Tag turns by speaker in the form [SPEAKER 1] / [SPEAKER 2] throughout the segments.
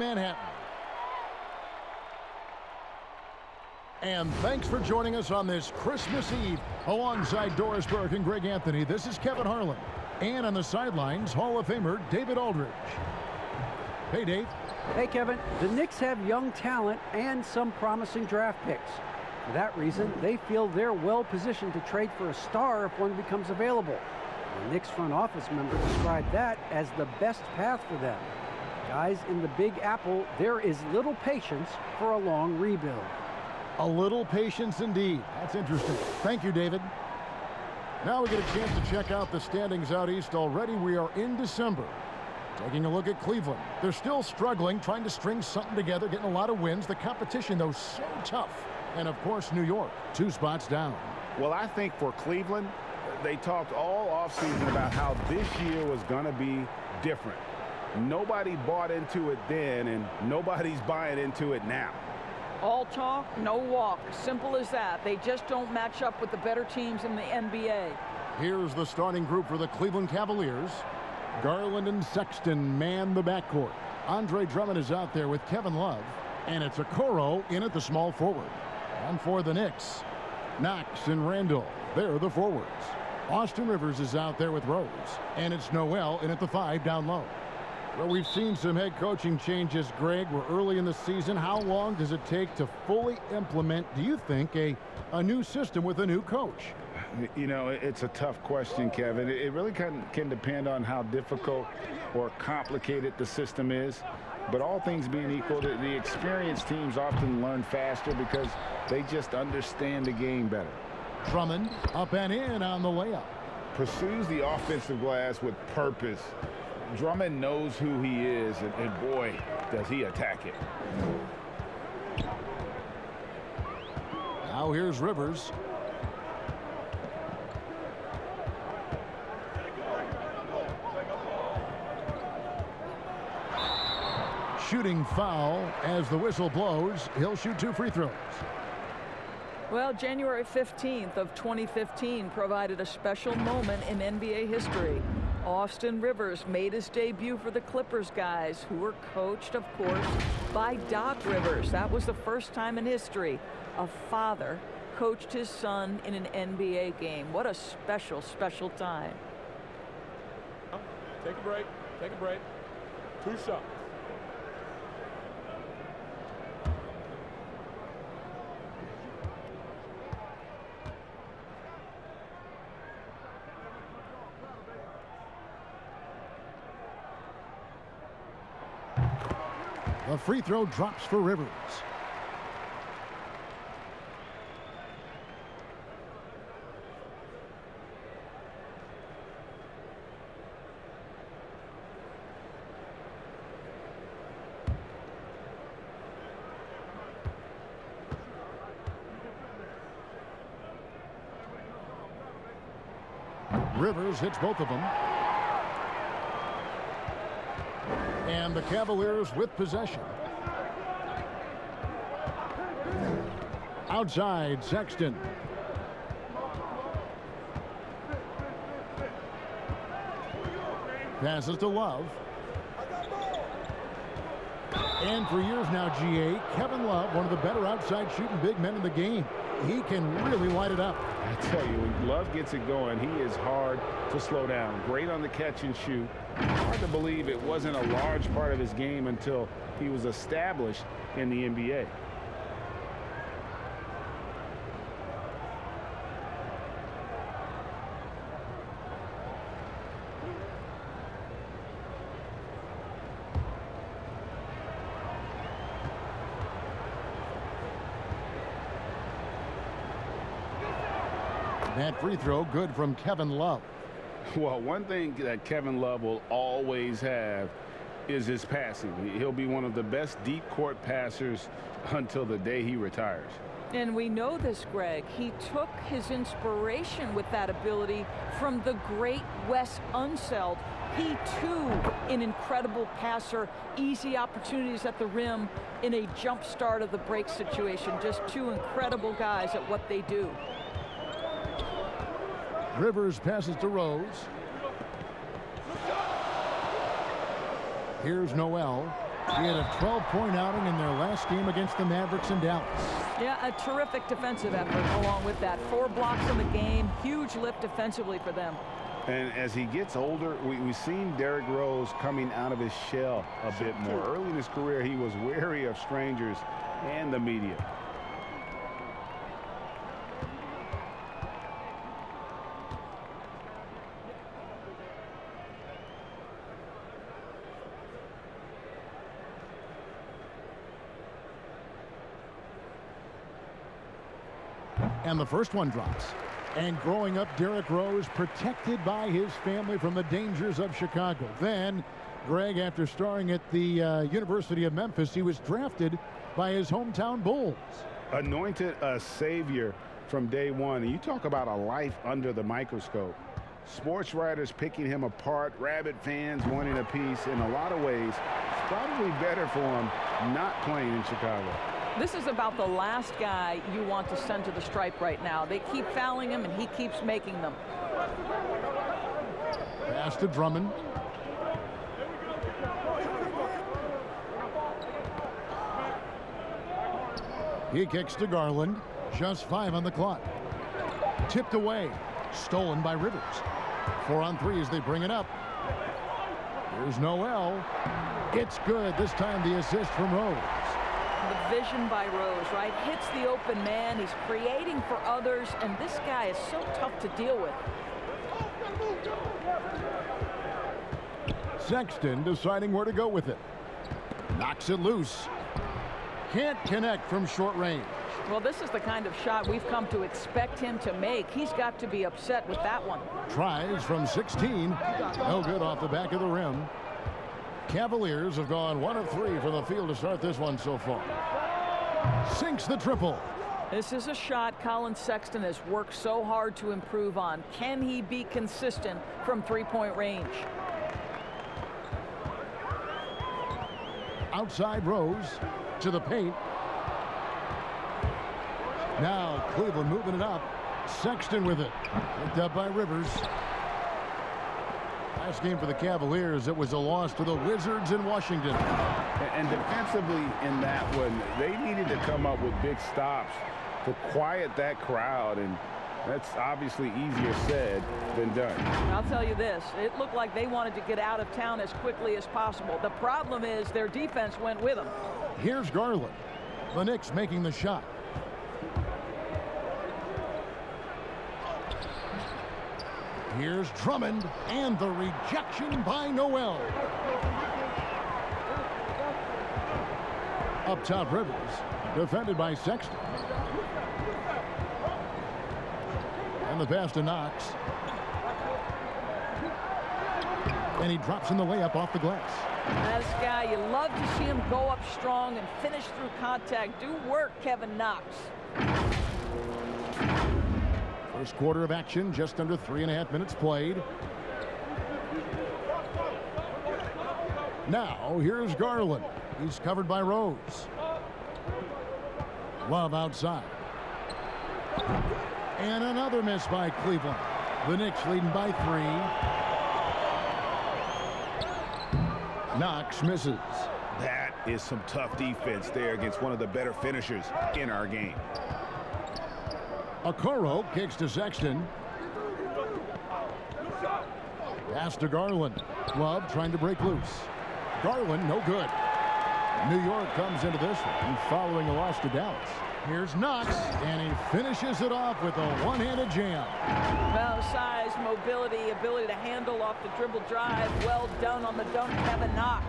[SPEAKER 1] Manhattan. And thanks for joining us on this Christmas Eve. Alongside Doris Burke and Greg Anthony, this is Kevin Harlan. And on the sidelines, Hall of Famer David Aldridge. Hey, Dave.
[SPEAKER 2] Hey, Kevin. The Knicks have young talent and some promising draft picks. For that reason, they feel they're well positioned to trade for a star if one becomes available. The Knicks front office member described that as the best path for them. Guys in the Big Apple, there is little patience for a long rebuild.
[SPEAKER 1] A little patience indeed. That's interesting. Thank you, David. Now we get a chance to check out the standings out east. Already we are in December. Taking a look at Cleveland. They're still struggling, trying to string something together, getting a lot of wins. The competition, though, so tough. And, of course, New York, 2 spots down.
[SPEAKER 3] Well, I think for Cleveland, they talked all offseason about how this year was going to be different. Nobody bought into it then, and nobody's buying into it now.
[SPEAKER 4] All talk, no walk. Simple as that. They just don't match up with the better teams in the NBA.
[SPEAKER 1] Here's the starting group for the Cleveland Cavaliers. Garland and Sexton man the backcourt. Andre Drummond is out there with Kevin Love. And it's Okoro in at the small forward. And for the Knicks, Knox and Randall, they're the forwards. Austin Rivers is out there with Rose. And it's Noel in at the 5 down low. Well, we've seen some head coaching changes, Greg. We're early in the season. How long does it take to fully implement, do you think, a new system with a new coach?
[SPEAKER 3] You know, it's a tough question, Kevin. It really can depend on how difficult or complicated the system is. But all things being equal, the experienced teams often learn faster because they just understand the game better.
[SPEAKER 1] Drummond up and in on the layup.
[SPEAKER 3] Pursues the offensive glass with purpose. Drummond knows who he is, and boy, does he attack it.
[SPEAKER 1] Now here's Rivers. Shooting foul as the whistle blows. He'll shoot 2 free throws.
[SPEAKER 4] Well, January 15th of 2015 provided a special moment in NBA history. Austin Rivers made his debut for the Clippers guys, who were coached, of course, by Doc Rivers. That was the first time in history a father coached his son in an NBA game. What a special, special time.
[SPEAKER 5] Take a break. Take a break. 2 shots.
[SPEAKER 1] The free throw drops for Rivers. Rivers hits both of them. And the Cavaliers with possession. Outside, Sexton. Passes to Love. And for years now, GA, Kevin Love, one of the better outside shooting big men in the game. He can really light it up.
[SPEAKER 3] I tell you, when Love gets it going, he is hard to slow down. Great on the catch and shoot. Hard to believe it wasn't a large part of his game until he was established in the NBA.
[SPEAKER 1] That free throw good from Kevin Love.
[SPEAKER 3] Well, one thing that Kevin Love will always have is his passing. He'll be one of the best deep court passers until the day he retires.
[SPEAKER 4] And we know this, Greg. He took his inspiration with that ability from the great Wes Unseld. He, too, an incredible passer, easy opportunities at the rim in a jump start of the break situation. Just 2 incredible guys at what they do.
[SPEAKER 1] Rivers passes to Rose. Here's Noel. He had a 12-point outing in their last game against the Mavericks in Dallas.
[SPEAKER 4] Yeah, a terrific defensive effort along with that. 4 blocks in the game. Huge lift defensively for them.
[SPEAKER 3] And as he gets older, we've seen Derrick Rose coming out of his shell a bit more. Early in his career, he was wary of strangers and the media.
[SPEAKER 1] And the first one drops. And growing up, Derrick Rose protected by his family from the dangers of Chicago. Then, Greg, after starring at the University of Memphis, he was drafted by his hometown Bulls.
[SPEAKER 3] Anointed a savior from day one. And you talk about a life under the microscope. Sports writers picking him apart, rabid fans wanting a piece. In a lot of ways, it's probably better for him not playing in Chicago.
[SPEAKER 4] This is about the last guy you want to send to the stripe right now. They keep fouling him, and he keeps making them.
[SPEAKER 1] Pass to Drummond. He kicks to Garland. Just 5 on the clock. Tipped away. Stolen by Rivers. 4 on 3 as they bring it up. Here's Noel. It's good. This time the assist from Rose.
[SPEAKER 4] The vision by Rose, right? Hits the open man. He's creating for others, and this guy is so tough to deal with.
[SPEAKER 1] Sexton deciding where to go with it. Knocks it loose. Can't connect from short range.
[SPEAKER 4] Well, this is the kind of shot we've come to expect him to make. He's got to be upset with that one.
[SPEAKER 1] Tries from 16. No good off the back of the rim. Cavaliers have gone 1 of 3 from the field to start this one so far. Sinks the triple.
[SPEAKER 4] This is a shot Colin Sexton has worked so hard to improve on. Can he be consistent from 3-point range?
[SPEAKER 1] Outside Rose to the paint. Now Cleveland moving it up. Sexton with it. Picked up by Rivers. Last game for the Cavaliers, it was a loss to the Wizards in Washington.
[SPEAKER 3] And defensively in that one, they needed to come up with big stops to quiet that crowd, and that's obviously easier said than done.
[SPEAKER 4] I'll tell you this, it looked like they wanted to get out of town as quickly as possible. The problem is their defense went with them.
[SPEAKER 1] Here's Garland. The Knicks making the shot. Here's Drummond, and the rejection by Noel. Up top, Rivers, defended by Sexton. And the pass to Knox. And he drops in the layup off the glass.
[SPEAKER 4] This guy, you love to see him go up strong and finish through contact. Do work, Kevin Knox.
[SPEAKER 1] First quarter of action, just under 3.5 minutes played. Now, here's Garland. He's covered by Rose. Love outside. And another miss by Cleveland. The Knicks leading by 3. Knox misses.
[SPEAKER 3] That is some tough defense there against one of the better finishers in our game.
[SPEAKER 1] Okoro kicks to Sexton. Pass to Garland. Love trying to break loose. Garland, no good. New York comes into this one following a loss to Dallas. Here's Knox, and he finishes it off with a one-handed jam.
[SPEAKER 4] Well, size, mobility, ability to handle off the dribble drive. Well done on the dunk, Kevin Knox.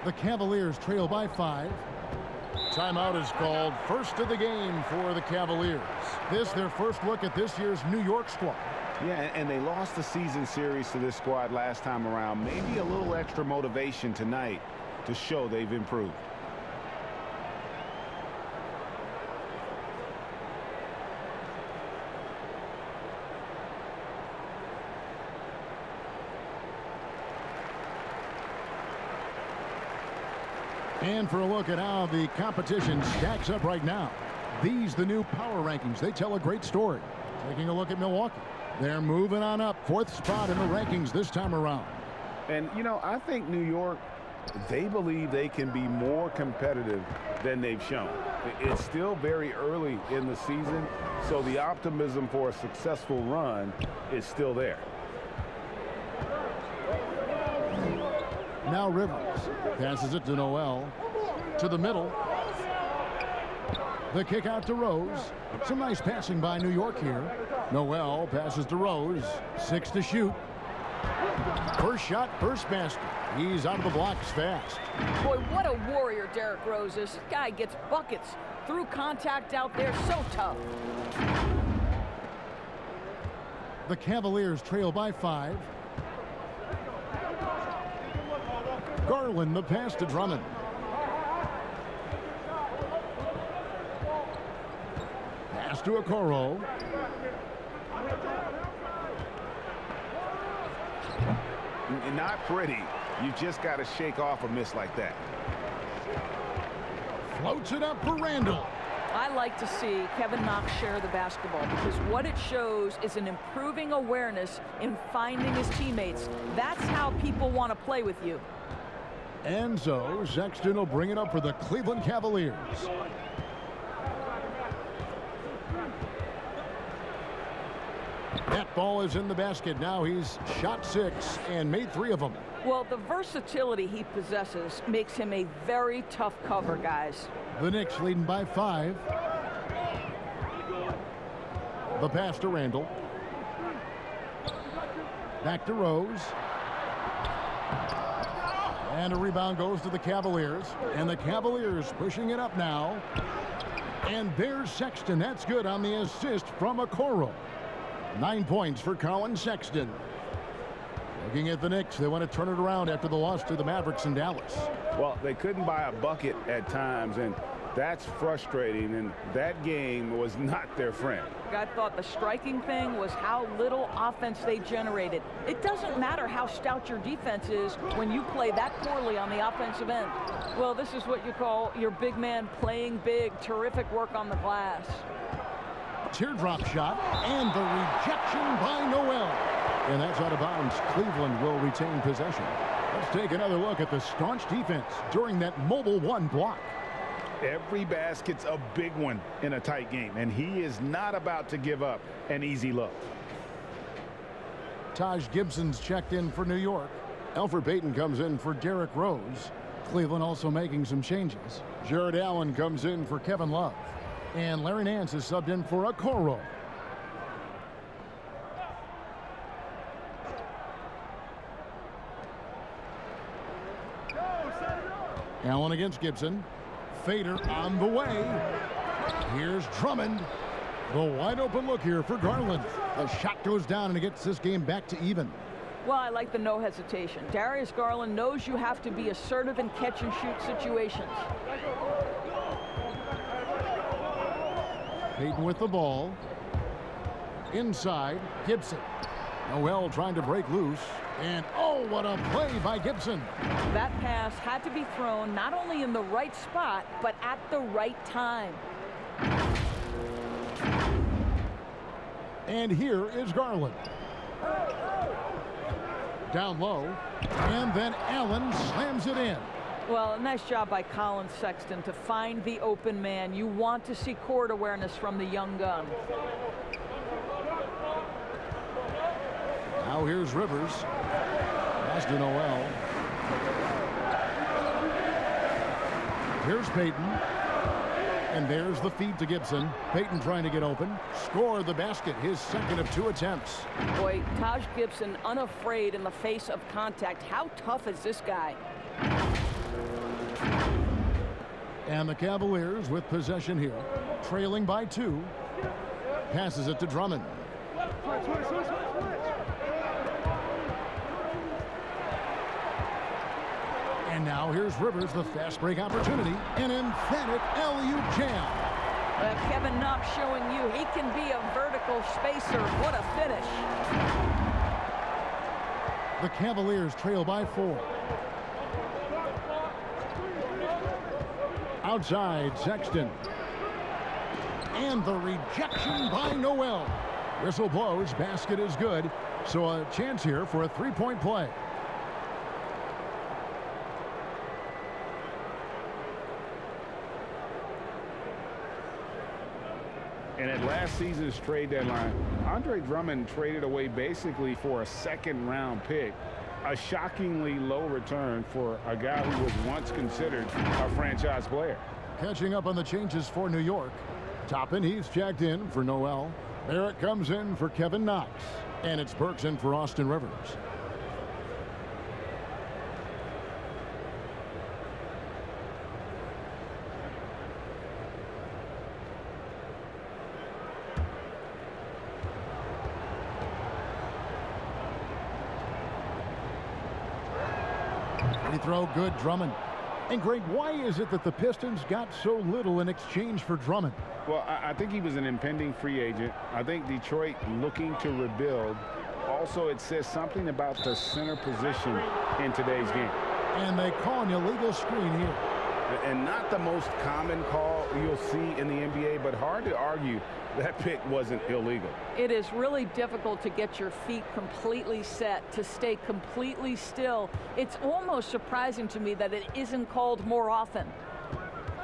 [SPEAKER 1] The Cavaliers trail by 5. Timeout is called. First of the game for the Cavaliers. This their first look at this year's New York squad.
[SPEAKER 3] Yeah, and they lost the season series to this squad last time around. Maybe a little extra motivation tonight to show they've improved.
[SPEAKER 1] And for a look at how the competition stacks up right now. These, the new power rankings. They tell a great story. Taking a look at Milwaukee. They're moving on up. 4th spot in the rankings this time around.
[SPEAKER 3] And, you know, I think New York They believe they can be more competitive than they've shown. It's still very early in the season, so the optimism for a successful run is still there.
[SPEAKER 1] Now Rivers passes it to Noel. To the middle. The kick out to Rose. Some nice passing by New York here. Noel passes to Rose. 6 to shoot. First shot, first basket. He's out of the blocks fast.
[SPEAKER 4] Boy, what a warrior Derrick Rose is. This guy gets buckets through contact out there. So tough.
[SPEAKER 1] The Cavaliers trail by 5. Garland the pass to Drummond. Pass to Okoro.
[SPEAKER 3] Not pretty. You just got to shake off a miss like that.
[SPEAKER 1] Floats it up for Randall.
[SPEAKER 4] I like to see Kevin Knox share the basketball because what it shows is an improving awareness in finding his teammates. That's how people want to play with you.
[SPEAKER 1] And so Sexton will bring it up for the Cleveland Cavaliers. That ball is in the basket. Now he's shot 6 and made 3 of them.
[SPEAKER 4] Well, the versatility he possesses makes him a very tough cover, guys.
[SPEAKER 1] The Knicks leading by 5. The pass to Randall. Back to Rose. And a rebound goes to the Cavaliers. And the Cavaliers pushing it up now. And there's Sexton. That's good on the assist from Okoro. 9 points for Colin Sexton. Looking at the Knicks, they want to turn it around after the loss to the Mavericks in Dallas.
[SPEAKER 3] Well, they couldn't buy a bucket at times, and that's frustrating, and that game was not their friend.
[SPEAKER 4] I thought the striking thing was how little offense they generated. It doesn't matter how stout your defense is when you play that poorly on the offensive end. Well, this is what you call your big man playing big. Terrific work on the glass.
[SPEAKER 1] Teardrop shot, and the rejection by Noel. And that's out of bounds. Cleveland will retain possession. Let's take another look at the staunch defense during that mobile 1 block.
[SPEAKER 3] Every basket's a big one in a tight game, and he is not about to give up an easy look.
[SPEAKER 1] Taj Gibson's checked in for New York. Elfrid Payton comes in for Derrick Rose. Cleveland also making some changes. Jared Allen comes in for Kevin Love. And Larry Nance is subbed in for Okoro. Allen against Gibson. Fader on the way. Here's Drummond. The wide open look here for Garland. The shot goes down and it gets this game back to even.
[SPEAKER 4] Well, I like the no hesitation. Darius Garland knows you have to be assertive in catch and shoot situations.
[SPEAKER 1] Payton with the ball. Inside, Gibson. Noel trying to break loose. And oh, what a play by Gibson.
[SPEAKER 4] That pass had to be thrown not only in the right spot, but at the right time.
[SPEAKER 1] And here is Garland. Down low. And then Allen slams it in.
[SPEAKER 4] Well, nice job by Colin Sexton to find the open man. You want to see court awareness from the young gun.
[SPEAKER 1] Now here's Rivers. Pass to Noel. Here's Payton. And there's the feed to Gibson. Payton trying to get open. Score the basket, his second of 2 attempts.
[SPEAKER 4] Boy, Taj Gibson unafraid in the face of contact. How tough is this guy?
[SPEAKER 1] And the Cavaliers with possession here. Trailing by 2. Passes it to Drummond. And now here's Rivers, the fast break opportunity. An emphatic alley-oop jam.
[SPEAKER 4] Kevin Knox showing you he can be a vertical spacer. What a finish.
[SPEAKER 1] The Cavaliers trail by 4. Outside, Sexton. And the rejection by Noel. Whistle blows, basket is good. So a chance here for a 3-point play.
[SPEAKER 3] And at last season's trade deadline, Andre Drummond traded away basically for a second-round pick, a shockingly low return for a guy who was once considered a franchise player.
[SPEAKER 1] Catching up on the changes for New York. Toppin, he's checked in for Noel. Barrett comes in for Kevin Knox. And it's Burks in for Austin Rivers. He throw good, Drummond. And Greg, why is it that the Pistons got so little in exchange for Drummond?
[SPEAKER 3] Well, I think he was an impending free agent. I think Detroit looking to rebuild. Also, it says something about the center position in today's game.
[SPEAKER 1] And they call an illegal screen here.
[SPEAKER 3] And not the most common call you'll see in the NBA, but hard to argue that pick wasn't illegal.
[SPEAKER 4] It is really difficult to get your feet completely set, to stay completely still. It's almost surprising to me that it isn't called more often.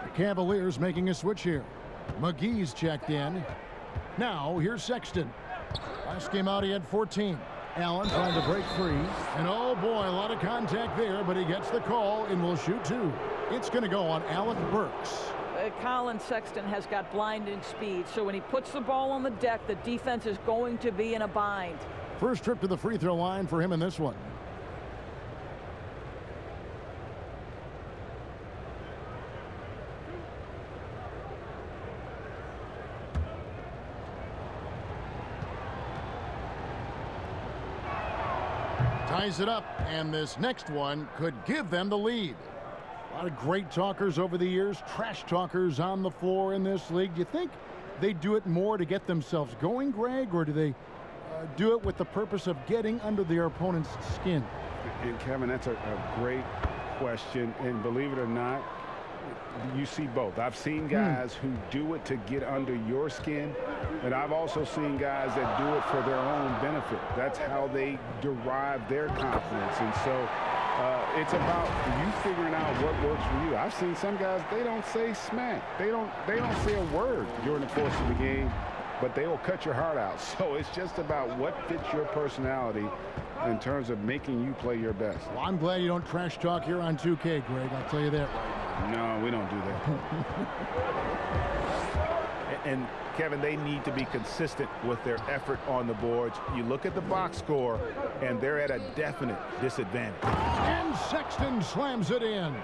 [SPEAKER 1] The Cavaliers making a switch here. McGee's checked in. Now, here's Sexton. Last game out, he had 14. Allen trying to break free. And oh boy, a lot of contact there, but he gets the call and will shoot two. It's going to go on Alec Burks.
[SPEAKER 4] Colin Sexton has got blinding speed, so when he puts the ball on the deck, the defense is going to be in a bind.
[SPEAKER 1] First trip to the free throw line for him in this one. Ties it up, and this next one could give them the lead. A lot of great talkers over the years, trash talkers on the floor in this league. Do you think they do it more to get themselves going, Greg, or do they do it with the purpose of getting under their opponent's skin?
[SPEAKER 3] And Kevin, that's a great question, and believe it or not, you see both. I've seen guys who do it to get under your skin, and I've also seen guys that do it for their own benefit. That's how they derive their confidence. And so it's about you figuring out what works for you. I've seen some guys, they don't say smack. They don't say a word during the course of the game, but they will cut your heart out. So it's just about what fits your personality in terms of making you play your best.
[SPEAKER 1] Well, I'm glad you don't trash talk here on 2K, Greg. I'll tell you that right now.
[SPEAKER 3] No, we don't do that.
[SPEAKER 6] And Kevin, they need to be consistent with their effort on the boards. You look at the box score, and they're at a definite disadvantage.
[SPEAKER 1] And Sexton slams it in.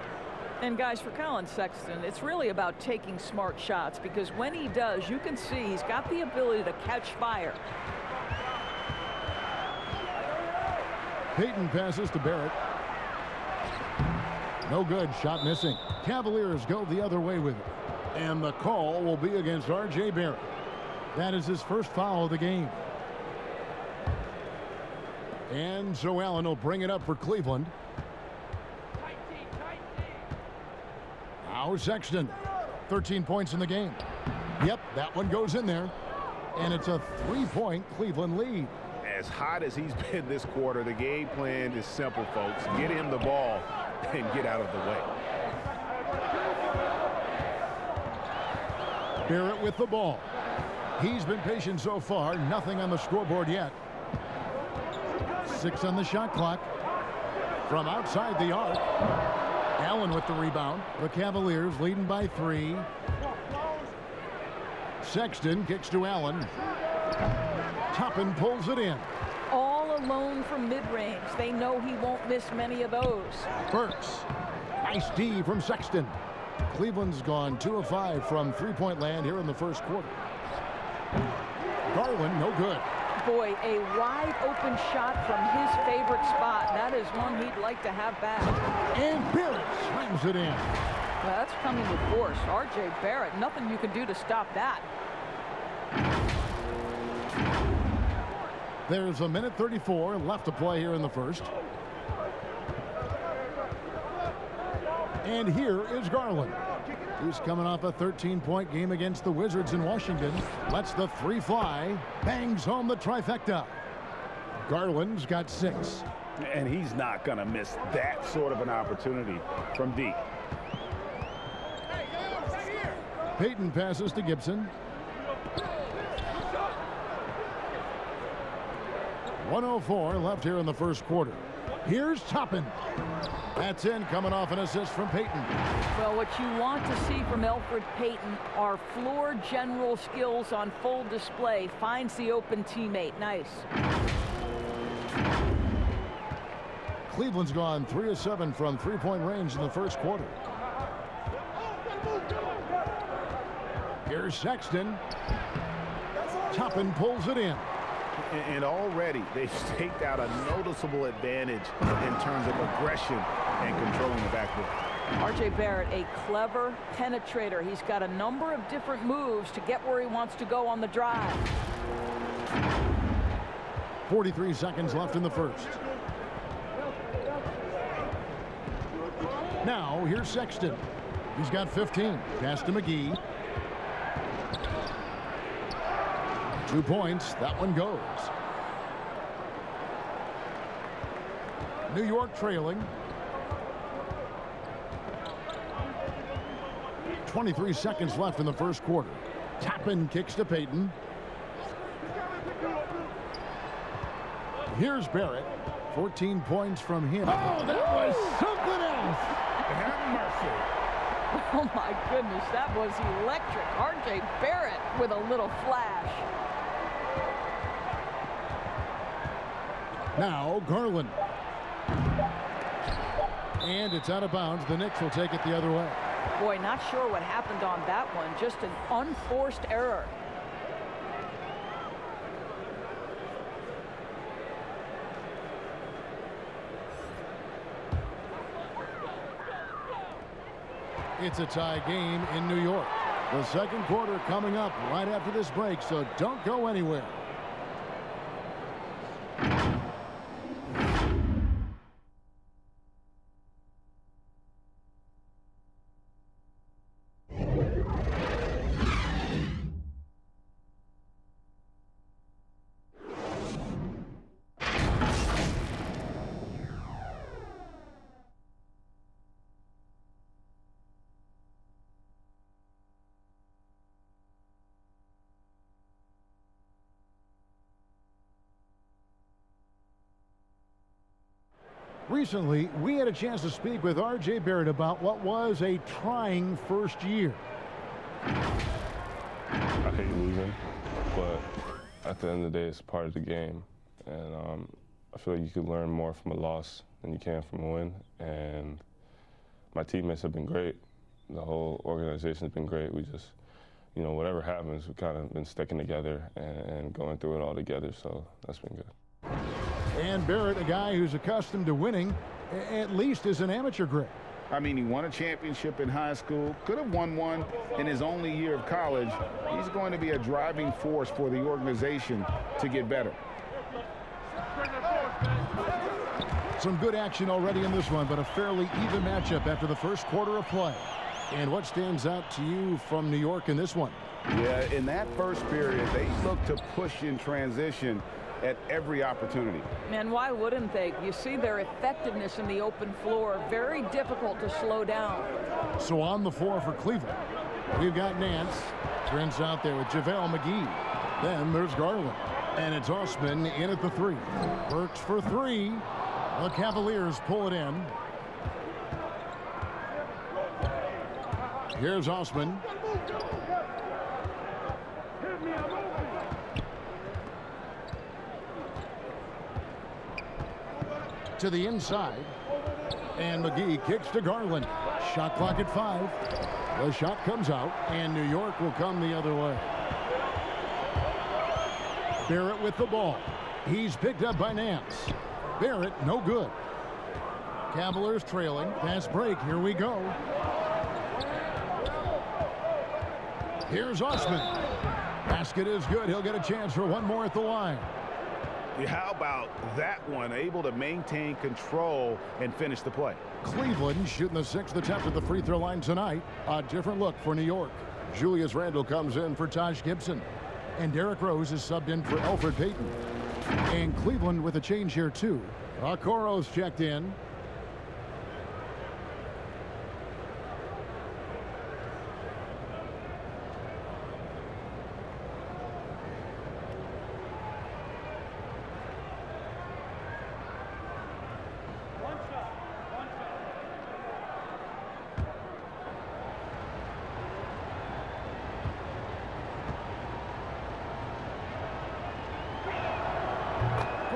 [SPEAKER 4] And guys, for Colin Sexton, it's really about taking smart shots, because when he does, you can see he's got the ability to catch fire.
[SPEAKER 1] Payton passes to Barrett. No good. Shot missing. Cavaliers go the other way with it. And the call will be against R.J. Barrett. That is his first foul of the game. And so Allen will bring it up for Cleveland. Now Sexton. 13 points in the game. Yep, that one goes in there. And it's a 3-point Cleveland lead.
[SPEAKER 6] As hot as he's been this quarter, the game plan is simple, folks. Get him the ball and get out of the way.
[SPEAKER 1] Barrett with the ball. He's been patient so far. Nothing on the scoreboard yet. 6 on the shot clock. From outside the arc. Allen with the rebound. The Cavaliers leading by 3. Sexton kicks to Allen. Toppin pulls it in.
[SPEAKER 4] All alone from mid-range. They know he won't miss many of those.
[SPEAKER 1] Burks. Nice D from Sexton. Cleveland's gone 2 of 5 from three-point land here in the first quarter. Garland, no good.
[SPEAKER 4] Boy, a wide open shot from his favorite spot. That is one he'd like to have back.
[SPEAKER 1] And Barrett slams it in.
[SPEAKER 4] Well, that's coming with force. R.J. Barrett, nothing you can do to stop that.
[SPEAKER 1] There's a minute 34 left to play here in the first. And here is Garland. He's coming off a 13-point game against the Wizards in Washington. Lets the 3 fly. Bangs home the trifecta. Garland's got 6.
[SPEAKER 3] And he's not going to miss that sort of an opportunity from deep.
[SPEAKER 1] Payton passes to Gibson. 1:04 left here in the first quarter. Here's Toppin. That's in, coming off an assist from Payton.
[SPEAKER 4] Well, what you want to see from Elfrid Payton are floor general skills on full display. Finds the open teammate. Nice.
[SPEAKER 1] Cleveland's gone 3 of 7 from three-point range in the first quarter. Here's Sexton. Toppin pulls it in.
[SPEAKER 6] And already they've staked out a noticeable advantage in terms of aggression and controlling the backcourt.
[SPEAKER 4] R.J. Barrett, a clever penetrator. He's got a number of different moves to get where he wants to go on the drive.
[SPEAKER 1] 43 seconds left in the first. Now, here's Sexton. He's got 15. Pass to McGee. 2 points. That one goes. New York trailing. 23 seconds left in the first quarter. Toppin kicks to Payton. Here's Barrett. 14 points from him. Oh, that was something else.
[SPEAKER 6] Have mercy.
[SPEAKER 4] Oh, my goodness. That was electric. R.J. Barrett with a little flash.
[SPEAKER 1] Now Garland. And it's out of bounds. The Knicks will take it the other way.
[SPEAKER 4] Boy, not sure what happened on that one. Just an unforced error.
[SPEAKER 1] It's a tie game in New York. The second quarter coming up right after this break, so don't go anywhere. Recently, we had a chance to speak with R.J. Barrett about what was a trying first year.
[SPEAKER 7] I hate losing, but at the end of the day, it's part of the game. And I feel like you can learn more from a loss than you can from a win. And my teammates have been great. The whole organization has been great. We just, you know, whatever happens, we've kind of been sticking together and going through it all together. So that's been good.
[SPEAKER 1] And Barrett, a guy who's accustomed to winning, at least as an amateur grade.
[SPEAKER 3] I mean, he won a championship in high school, could have won one in his only year of college. He's going to be a driving force for the organization to get better.
[SPEAKER 1] Some good action already in this one, but a fairly even matchup after the first quarter of play. And what stands out to you from New York in this one?
[SPEAKER 3] Yeah, in that first period, they looked to push in transition at every opportunity.
[SPEAKER 4] And why wouldn't they? You see their effectiveness in the open floor. Very difficult to slow down.
[SPEAKER 1] So on the floor for Cleveland, we've got Nance. Trent's out there with JaVale McGee. Then there's Garland. And it's Osman in at the three. Works for three. The Cavaliers pull it in. Here's Osman. To the inside, and McGee kicks to Garland. Shot clock at 5. The shot comes out, and New York will come the other way. Barrett with the ball. He's picked up by Nance. Barrett, no good. Cavaliers trailing. Fast break. Here we go. Here's Osman. Basket is good. He'll get a chance for one more at the line.
[SPEAKER 6] How about that one? Able to maintain control and finish the play.
[SPEAKER 1] Cleveland shooting the 6th attempt at the free throw line tonight. A different look for New York. Julius Randle comes in for Taj Gibson. And Derrick Rose is subbed in for Elfrid Payton. And Cleveland with a change here too. Okoro's checked in.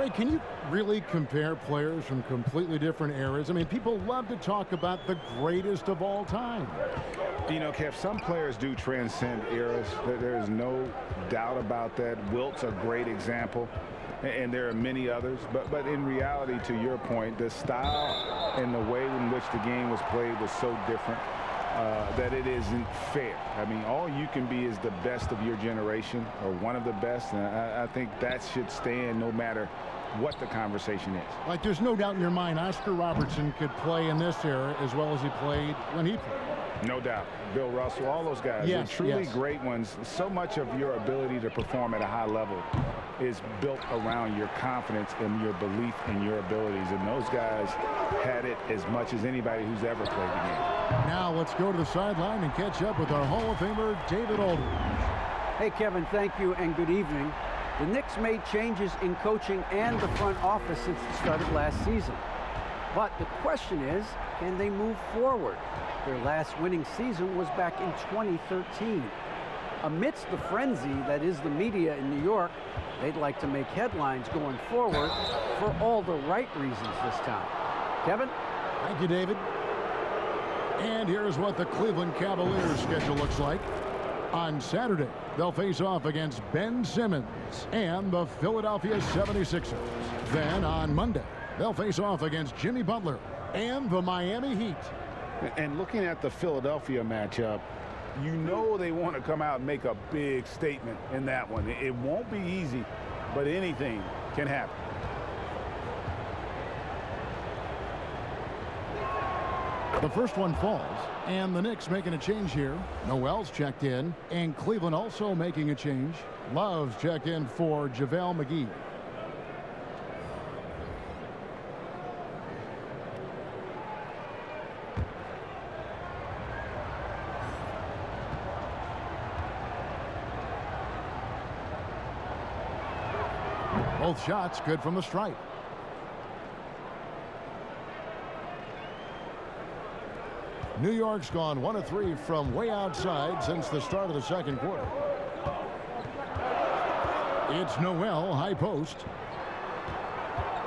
[SPEAKER 1] Ray, can you really compare players from completely different eras? I mean, people love to talk about the greatest of all time.
[SPEAKER 3] You know, Kev, some players do transcend eras. There's no doubt about that. Wilt's a great example, and there are many others. But in reality, to your point, the style and the way in which the game was played was so different that it isn't fair. I mean, all you can be is the best of your generation, or one of the best, and I think that should stand no matter what the conversation is.
[SPEAKER 1] Like, there's no doubt in your mind Oscar Robertson could play in this era as well as he played when he played.
[SPEAKER 3] No doubt. Bill Russell, all those guys,
[SPEAKER 1] yes,
[SPEAKER 3] they're truly
[SPEAKER 1] yes.
[SPEAKER 3] great ones. So much of your ability to perform at a high level is built around your confidence and your belief in your abilities. And those guys had it as much as anybody who's ever played the game.
[SPEAKER 1] Now let's go to the sideline and catch up with our Hall of Famer, David Aldridge.
[SPEAKER 2] Hey, Kevin, thank you and good evening. The Knicks made changes in coaching and the front office since the start of last season. But the question is, can they move forward? Their last winning season was back in 2013. Amidst the frenzy that is the media in New York, they'd like to make headlines going forward for all the right reasons this time. Kevin?
[SPEAKER 1] Thank you, David. And here's what the Cleveland Cavaliers schedule looks like. On Saturday, they'll face off against Ben Simmons and the Philadelphia 76ers. Then on Monday, they'll face off against Jimmy Butler and the Miami Heat.
[SPEAKER 3] And looking at the Philadelphia matchup, you know they want to come out and make a big statement in that one. It won't be easy, but anything can happen.
[SPEAKER 1] The first one falls, and the Knicks making a change here. Noel's checked in, and Cleveland also making a change. Love's checked in for JaVale McGee. Both shots good from the stripe. New York's gone 1 of 3 from way outside since the start of the second quarter. It's Noel, high post.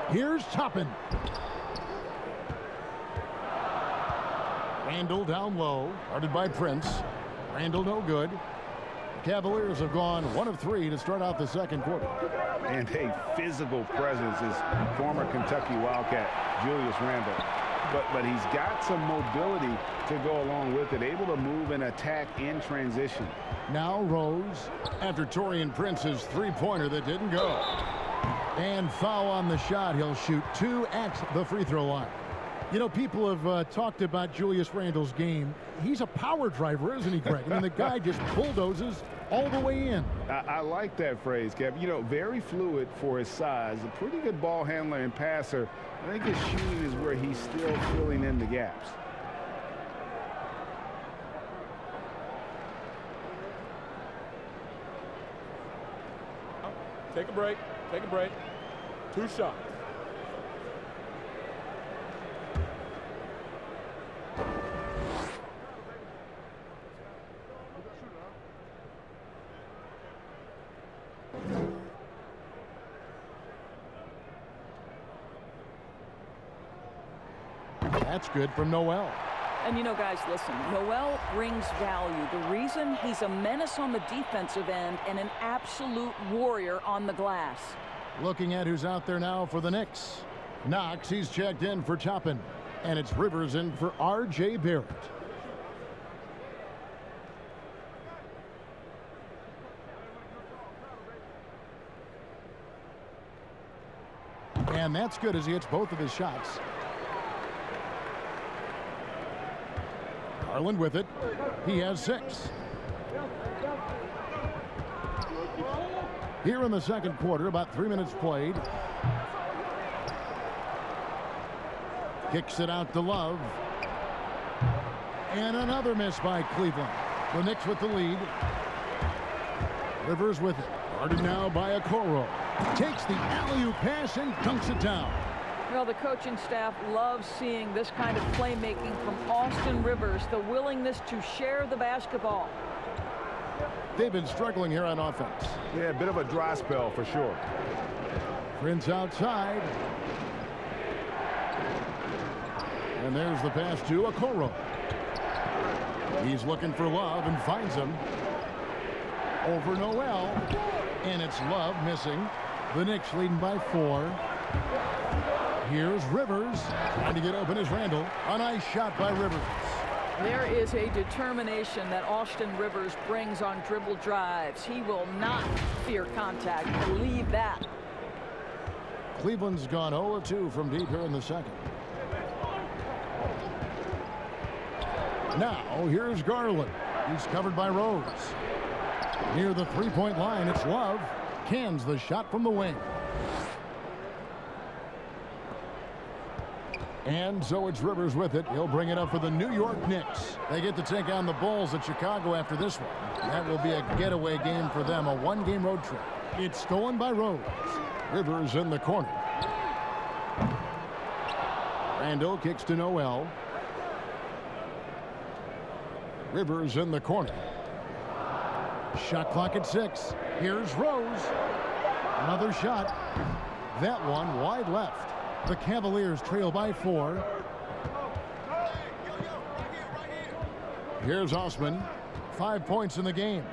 [SPEAKER 1] Here's Toppin. Randall down low, guarded by Prince. Randall no good. Cavaliers have gone 1 of 3 to start out the second quarter.
[SPEAKER 3] And a physical presence is former Kentucky Wildcat Julius Randle. But he's got some mobility to go along with it, able to move and attack in transition.
[SPEAKER 1] Now Rose after Taurean Prince's three-pointer that didn't go. And foul on the shot. He'll shoot 2 at the free throw line. You know, people have talked about Julius Randle's game. He's a power driver, isn't he, Greg? I mean, the guy just bulldozes all the way in.
[SPEAKER 3] I like that phrase, Kev. You know, very fluid for his size. A pretty good ball handler and passer. I think his shooting is where he's still filling in the gaps.
[SPEAKER 5] Take a break. Take a break. 2 shots.
[SPEAKER 1] That's good from Noel.
[SPEAKER 4] And you know, guys, listen, Noel brings value. The reason he's a menace on the defensive end and an absolute warrior on the glass.
[SPEAKER 1] Looking at who's out there now for the Knicks. Knox, he's checked in for Toppin. And it's Rivers in for R.J. Barrett. And that's good as he hits both of his shots. Garland with it. He has 6. Here in the second quarter, about 3 minutes played. Kicks it out to Love. And another miss by Cleveland. The Knicks with the lead. Rivers with it. Guarded now by Okoro. Takes the alley-oop pass and dunks it down.
[SPEAKER 4] Well, the coaching staff loves seeing this kind of playmaking from Austin Rivers, the willingness to share the basketball.
[SPEAKER 1] They've been struggling here on offense.
[SPEAKER 3] Yeah, a bit of a dry spell for sure.
[SPEAKER 1] Prince outside. And there's the pass to Okoro. He's looking for Love and finds him. Over Noel. And it's Love missing. The Knicks leading by 4. Here's Rivers. Trying to get open is Randall. A nice shot by Rivers.
[SPEAKER 4] There is a determination that Austin Rivers brings on dribble drives. He will not fear contact. Believe that.
[SPEAKER 1] Cleveland's gone 0 of 2 from deep here in the second. Now, here's Garland. He's covered by Rose. Near the three-point line, it's Love. Cans the shot from the wing. And so it's Rivers with it. He'll bring it up for the New York Knicks. They get to take on the Bulls at Chicago after this one. That will be a getaway game for them, a one-game road trip. It's stolen by Rose. Rivers in the corner. Randall kicks to Noel. Rivers in the corner. Shot clock at 6. Here's Rose. Another shot. That one wide left. The Cavaliers trail by 4. Here's Osman. 5 points in the game.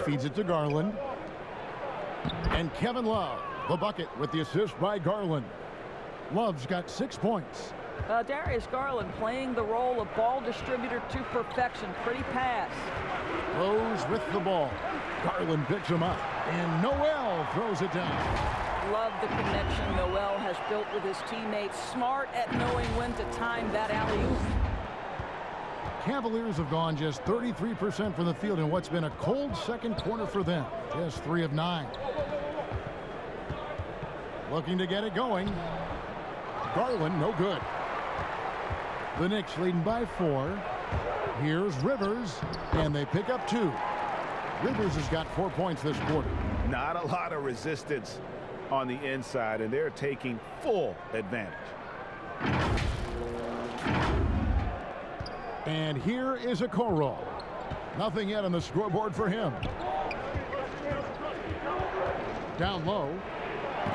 [SPEAKER 1] Feeds it to Garland. And Kevin Love, the bucket with the assist by Garland. Love's got 6 points.
[SPEAKER 4] Darius Garland playing the role of ball distributor to perfection. Pretty pass.
[SPEAKER 1] Rose with the ball. Garland picks him up. And Noel throws it down.
[SPEAKER 4] Love the connection Noel has built with his teammates. Smart at knowing when to time that alley-oop.
[SPEAKER 1] Cavaliers have gone just 33% from the field in what's been a cold second quarter for them. Just 3 of 9. Looking to get it going. Garland, no good. The Knicks leading by 4. Here's Rivers, and they pick up 2. Rivers has got 4 points this quarter.
[SPEAKER 6] Not a lot of resistance on the inside, and they're taking full advantage.
[SPEAKER 1] And here is Okoro. Nothing yet on the scoreboard for him. Down low.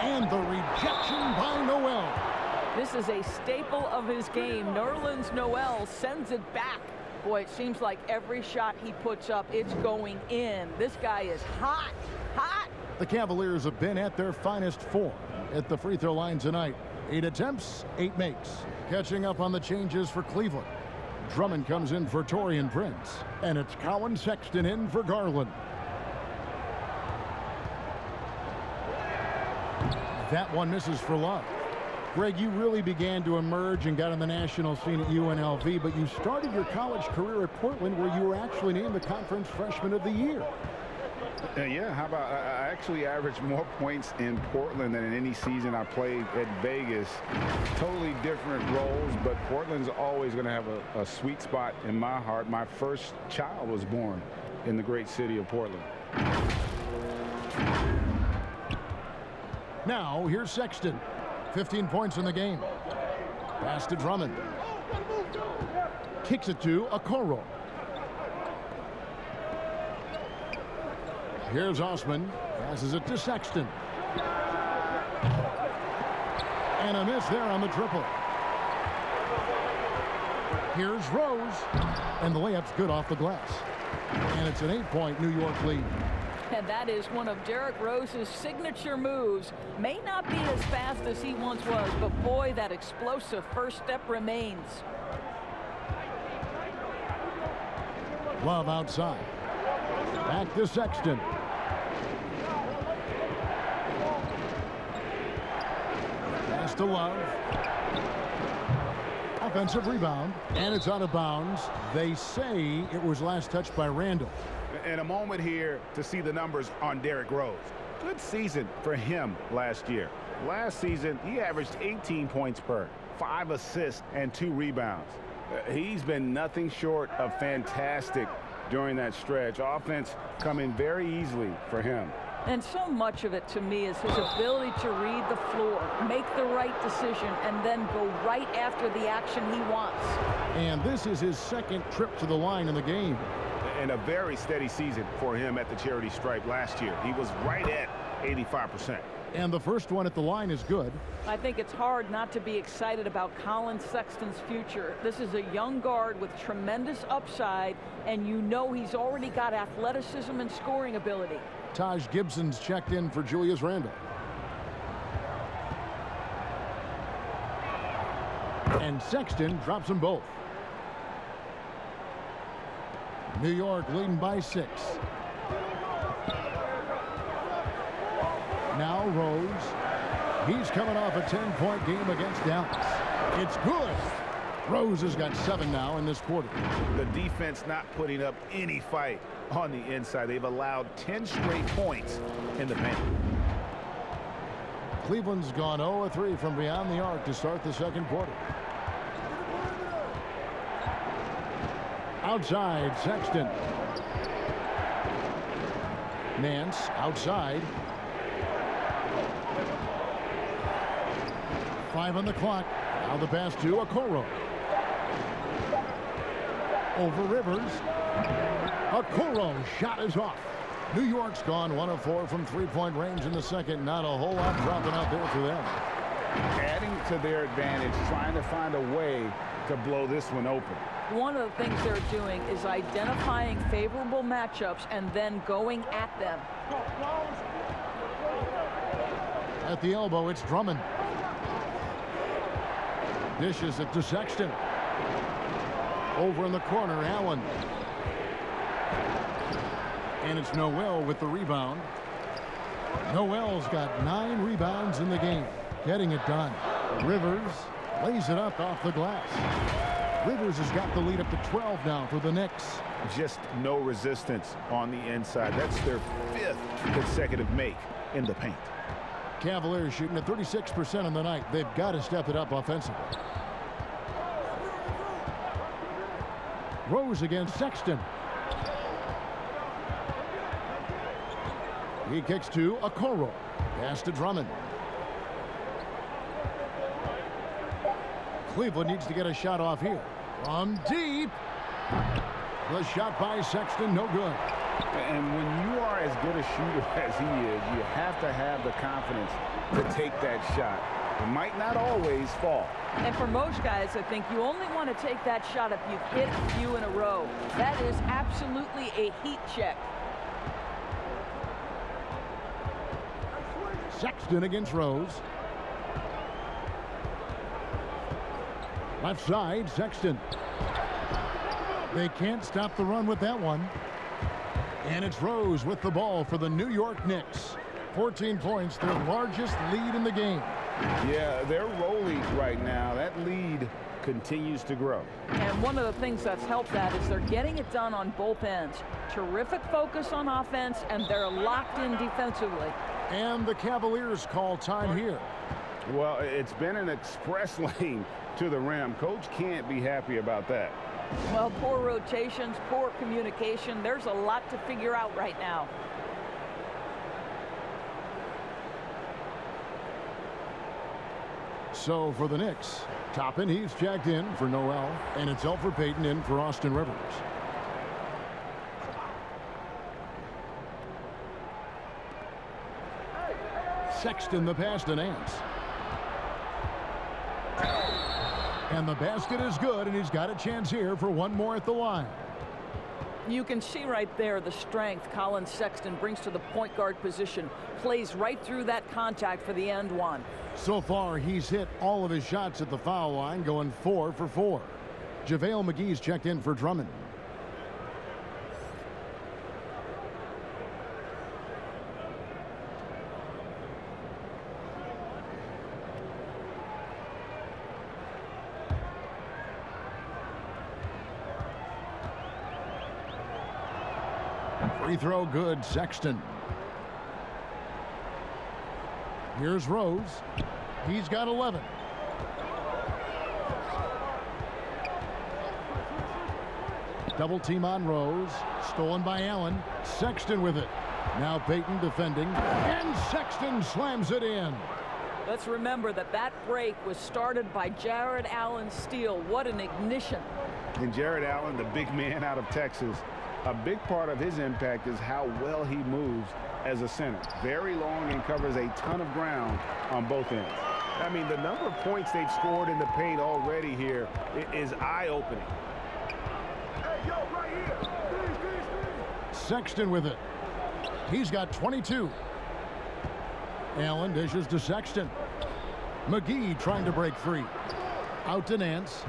[SPEAKER 1] And the rejection by Noel.
[SPEAKER 4] This is a staple of his game. Nerlens Noel sends it back. Boy, it seems like every shot he puts up, it's going in. This guy is hot, hot.
[SPEAKER 1] The Cavaliers have been at their finest form at the free throw line tonight. 8 attempts, 8 makes. Catching up on the changes for Cleveland. Drummond comes in for Taurean Prince. And it's Colin Sexton in for Garland. That one misses for Love. Greg, you really began to emerge and got on the national scene at UNLV, but you started your college career at Portland, where you were actually named the Conference Freshman of the Year.
[SPEAKER 3] Yeah, how about I actually averaged more points in Portland than in any season I played at Vegas. Totally different roles, but Portland's always going to have a sweet spot in my heart. My first child was born in the great city of Portland.
[SPEAKER 1] Now, here's Sexton. 15 points in the game. Pass to Drummond. Kicks it to Okoro. Here's Osman. Passes it to Sexton. And a miss there on the triple. Here's Rose. And the layup's good off the glass. And it's an 8-point New York lead.
[SPEAKER 4] And that is one of Derrick Rose's signature moves. May not be as fast as he once was, but boy, that explosive first step remains.
[SPEAKER 1] Love outside. Back to Sexton. Pass to Love. Offensive rebound. And it's out of bounds. They say it was last touched by Randall.
[SPEAKER 6] And a moment here to see the numbers on Derrick Rose. Good season for him last year. Last season, he averaged 18 points per, 5 assists, and 2 rebounds. He's been nothing short of fantastic during that stretch. Offense coming very easily for him.
[SPEAKER 4] And so much of it, to me, is his ability to read the floor, make the right decision, and then go right after the action he wants.
[SPEAKER 1] And this is his second trip to the line in the game.
[SPEAKER 6] and a very steady season for him at the charity stripe last year. He was right at 85%.
[SPEAKER 1] And the first one at the line is good.
[SPEAKER 4] I think it's hard not to be excited about Colin Sexton's future. This is a young guard with tremendous upside, and you know he's already got athleticism and scoring ability.
[SPEAKER 1] Taj Gibson's checked in for Julius Randle. And Sexton drops them both. New York leading by 6. Now Rose. He's coming off a 10-point game against Dallas. It's good. Rose has got 7 now in this quarter.
[SPEAKER 6] The defense not putting up any fight on the inside. They've allowed 10 straight points in the paint.
[SPEAKER 1] Cleveland's gone 0-3 from beyond the arc to start the second quarter. Outside, Sexton. Nance outside. 5 on the clock. Now the pass to Okoro. Over Rivers. Okoro shot is off. New York's gone 1 of 4 from three-point range in the second. Not a whole lot dropping out there for them.
[SPEAKER 6] Adding to their advantage, trying to find a way to blow this one open.
[SPEAKER 4] One of the things they're doing is identifying favorable matchups and then going at them.
[SPEAKER 1] At the elbow, it's Drummond. Dishes it to Sexton. Over in the corner, Allen. And it's Noel with the rebound. Noel's got 9 rebounds in the game. Getting it done. Rivers lays it up off the glass. Rivers has got the lead up to 12 now for the Knicks.
[SPEAKER 6] Just no resistance on the inside. That's their 5th consecutive make in the paint.
[SPEAKER 1] Cavaliers shooting at 36% on the night. They've got to step it up offensively. Rose against Sexton. He kicks to Okoro. Pass to Drummond. Cleveland needs to get a shot off here. From deep. The shot by Sexton, no good.
[SPEAKER 6] And when you are as good a shooter as he is, you have to have the confidence to take that shot. It might not always fall.
[SPEAKER 4] And for most guys, I think you only want to take that shot if you've hit a few in a row. That is absolutely a heat check.
[SPEAKER 1] Sexton against Rose. Left side, Sexton. They can't stop the run with that one. And it's Rose with the ball for the New York Knicks. 14 points, their largest lead in the game.
[SPEAKER 6] Yeah, they're rolling right now. That lead continues to grow.
[SPEAKER 4] And one of the things that's helped that is they're getting it done on both ends. Terrific focus on offense, and they're locked in defensively.
[SPEAKER 1] And the Cavaliers call time here.
[SPEAKER 6] Well, it's been an express lane to the rim. Coach can't be happy about that.
[SPEAKER 4] Well, poor rotations, poor communication. There's a lot to figure out right now.
[SPEAKER 1] So for the Knicks, Toppin, he's checked in for Noel, and it's Elfrid Payton in for Austin Rivers. Sexton the pass to Nance. And the basket is good, and he's got a chance here for one more at the line.
[SPEAKER 4] You can see right there the strength Colin Sexton brings to the point guard position. Plays right through that contact for the end one.
[SPEAKER 1] So far, he's hit all of his shots at the foul line, going 4 for 4. JaVale McGee's checked in for Drummond. Free throw good, Sexton. Here's Rose. He's got 11. Double team on Rose. Stolen by Allen. Sexton with it. Now Payton defending. And Sexton slams it in.
[SPEAKER 4] Let's remember that that break was started by Jared Allen's steal. What an ignition.
[SPEAKER 6] And Jared Allen, the big man out of Texas, A big part of his impact is how well he moves as a center. Very long and covers a ton of ground on both ends. I mean, the number of points they've scored in the paint already here is eye-opening. Hey, yo, right here.
[SPEAKER 1] Sexton with it. He's got 22. Allen dishes to Sexton. McGee trying to break free. Out to Nance.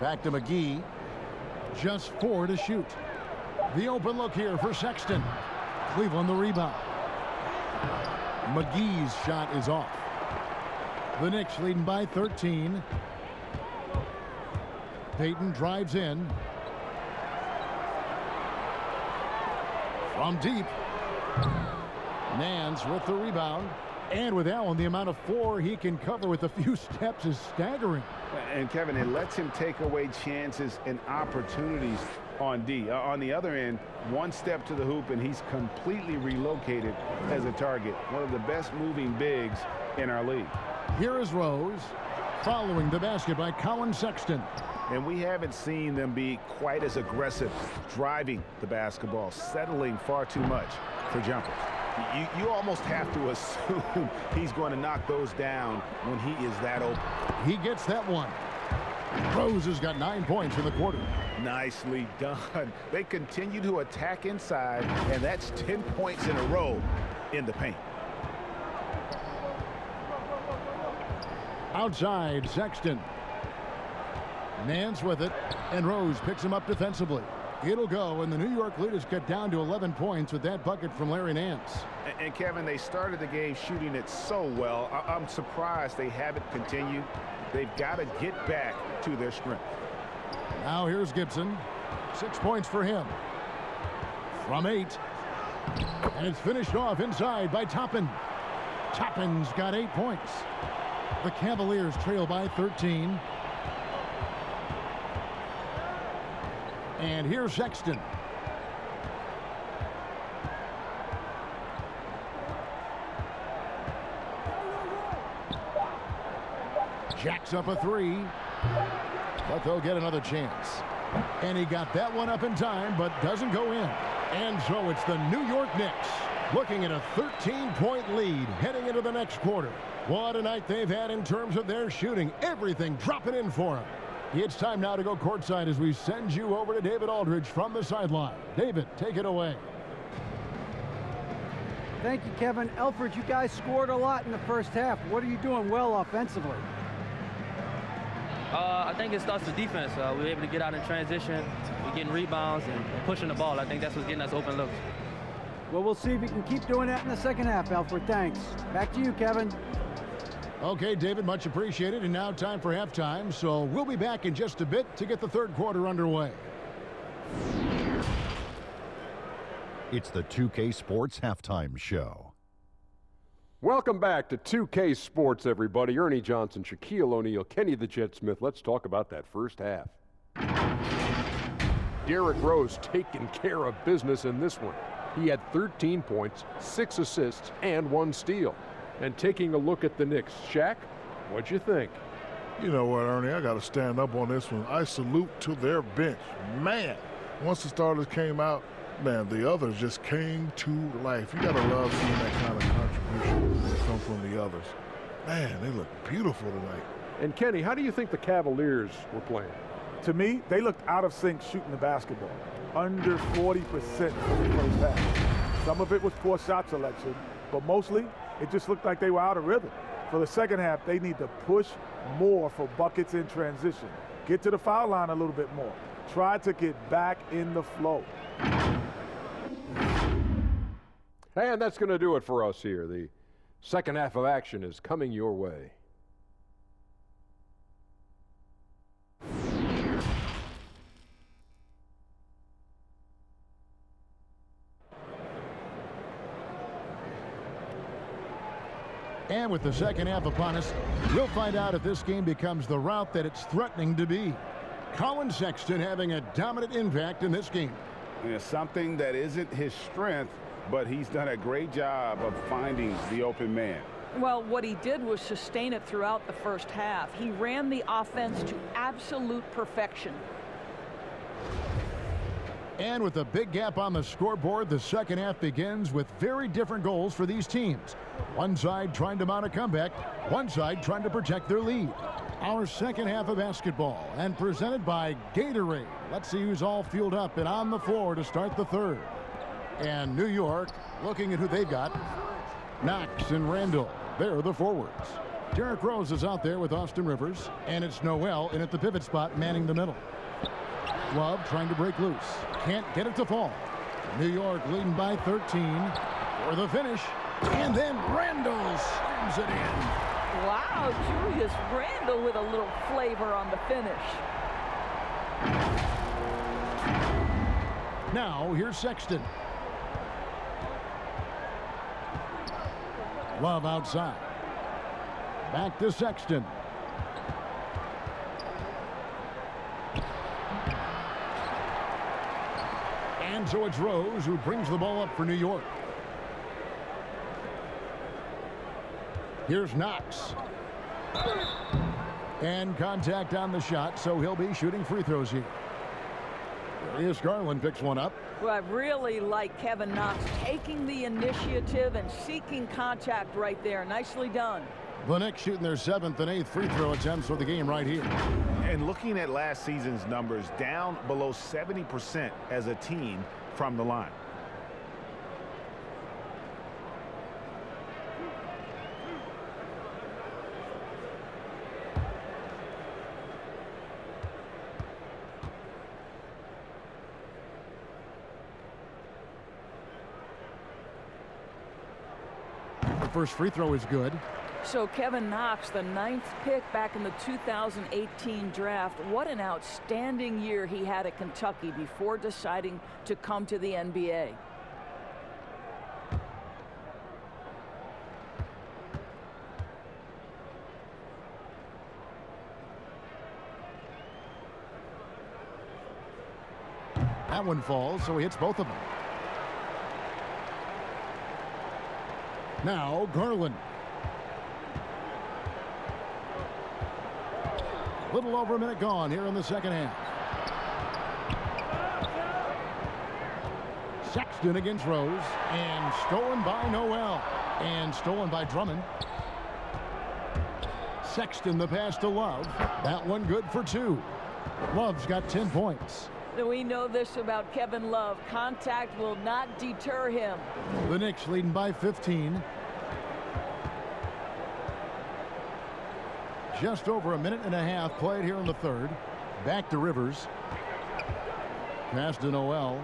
[SPEAKER 1] Back to McGee. Just 4 to shoot. The open look here for Sexton. Cleveland the rebound. McGee's shot is off. The Knicks leading by 13. Payton drives in. From deep. Nance with the rebound. And with Allen, the amount of floor he can cover with a few steps is staggering.
[SPEAKER 6] And Kevin, it lets him take away chances and opportunities on D. On the other end, one step to the hoop and he's completely relocated as a target. One of the best moving bigs in our league.
[SPEAKER 1] Here is Rose following the basket by Colin Sexton.
[SPEAKER 6] And we haven't seen them be quite as aggressive driving the basketball, settling far too much for jumpers. You almost have to assume he's going to knock those down when he is that open.
[SPEAKER 1] He gets that one. Rose has got 9 points in the quarter.
[SPEAKER 6] Nicely done. They continue to attack inside, and that's 10 points in a row in the paint.
[SPEAKER 1] Outside, Sexton. Nance with it, and Rose picks him up defensively. It'll go, and the New York lead is cut down to 11 points with that bucket from Larry Nance.
[SPEAKER 6] And Kevin, they started the game shooting it so well. I'm surprised they haven't continued. They've got to get back to their strength.
[SPEAKER 1] Now here's Gibson. 6 points for him. From 8. And it's finished off inside by Toppin. Toppin's got 8 points. The Cavaliers trail by 13. And here's Sexton. Jacks up a 3. But they'll get another chance. And he got that one up in time, but doesn't go in. And so it's the New York Knicks looking at a 13-point lead heading into the next quarter. What a night they've had in terms of their shooting. Everything dropping in for them. It's time now to go courtside as we send you over to David Aldridge from the sideline. David, take it away.
[SPEAKER 2] Thank you, Kevin. Alfred, you guys scored a lot in the first half. What are you doing well offensively?
[SPEAKER 8] I think it starts with defense. We're able to get out in transition. We're getting rebounds and pushing the ball. I think that's what's getting us open looks.
[SPEAKER 2] Well, we'll see if you can keep doing that in the second half, Alfred. Thanks. Back to you, Kevin.
[SPEAKER 1] Okay, David, much appreciated. And now time for halftime. So we'll be back in just a bit to get the third quarter underway.
[SPEAKER 9] It's the 2K Sports Halftime Show.
[SPEAKER 10] Welcome back to 2K Sports, everybody. Ernie Johnson, Shaquille O'Neal, Kenny the Jet Smith. Let's talk about that first half. Derrick Rose taking care of business in this one. He had 13 points, 6 assists, and 1 steal. And taking a look at the Knicks, Shaq, what'd you think?
[SPEAKER 11] You know what, Ernie, I got to stand up on this one. I salute to their bench. Man, once the starters came out, man, the others just came to life. You got to love seeing that kind of contribution come from the others. Man, they look beautiful tonight.
[SPEAKER 10] And Kenny, how do you think the Cavaliers were playing?
[SPEAKER 5] To me, they looked out of sync shooting the basketball. Under 40% for the first half. Some of it was poor shot selection, but mostly it just looked like they were out of rhythm. For the second half, they need to push more for buckets in transition. Get to the foul line a little bit more. Try to get back in the flow.
[SPEAKER 10] And that's going to do it for us here. The second half of action is coming your way.
[SPEAKER 1] And with the second half upon us, we'll find out if this game becomes the route that it's threatening to be. Colin Sexton having a dominant impact in this game.
[SPEAKER 6] Yeah, something that isn't his strength, but he's done a great job of finding the open man.
[SPEAKER 4] Well, what he did was sustain it throughout the first half. He ran the offense to absolute perfection.
[SPEAKER 1] And with a big gap on the scoreboard, the second half begins with very different goals for these teams. One side trying to mount a comeback, one side trying to protect their lead. Our second half of basketball, and presented by Gatorade. Let's see who's all fueled up and on the floor to start the third. And New York, looking at who they've got. Knox and Randall, they're the forwards. Derrick Rose is out there with Austin Rivers, and it's Noel in at the pivot spot manning the middle. Love trying to break loose. Can't get it to fall. New York leading by 13 for the finish. And then Randall slams it in.
[SPEAKER 4] Wow, Julius Randall with a little flavor on the finish.
[SPEAKER 1] Now, here's Sexton. Love outside. Back to Sexton. And so it's Rose who brings the ball up for New York. Here's Knox. And contact on the shot, so he'll be shooting free throws here. Darius Garland picks one up.
[SPEAKER 4] Well, I really like Kevin Knox taking the initiative and seeking contact right there. Nicely done.
[SPEAKER 1] The Knicks shooting their 7th and 8th free throw attempts for the game right here.
[SPEAKER 6] And looking at last season's numbers, down below 70% as a team from the line.
[SPEAKER 1] The first free throw is good.
[SPEAKER 4] So Kevin Knox, the 9th pick back in the 2018 draft. What an outstanding year he had at Kentucky before deciding to come to the NBA.
[SPEAKER 1] That one falls, so he hits both of them. Now Garland. A little over a minute gone here in the second half. Sexton against Rose, and stolen by Noel, and stolen by Drummond. Sexton the pass to Love. That one good for 2. Love's got 10 points.
[SPEAKER 4] We know this about Kevin Love. Contact will not deter him.
[SPEAKER 1] The Knicks leading by 15. Just over a minute and a half played here in the third. Back to Rivers. Pass to Noel.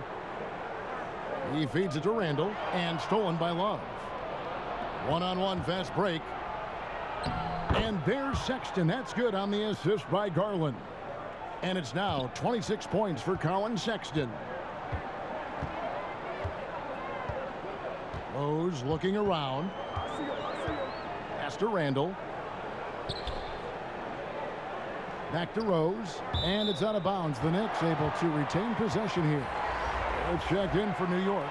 [SPEAKER 1] He feeds it to Randall, and stolen by Love. One-on-one fast break. And there's Sexton. That's good on the assist by Garland. And it's now 26 points for Colin Sexton. Rose looking around. Pass to Randall. Back to Rose, and it's out of bounds. The Knicks able to retain possession here. It's checked in for New York.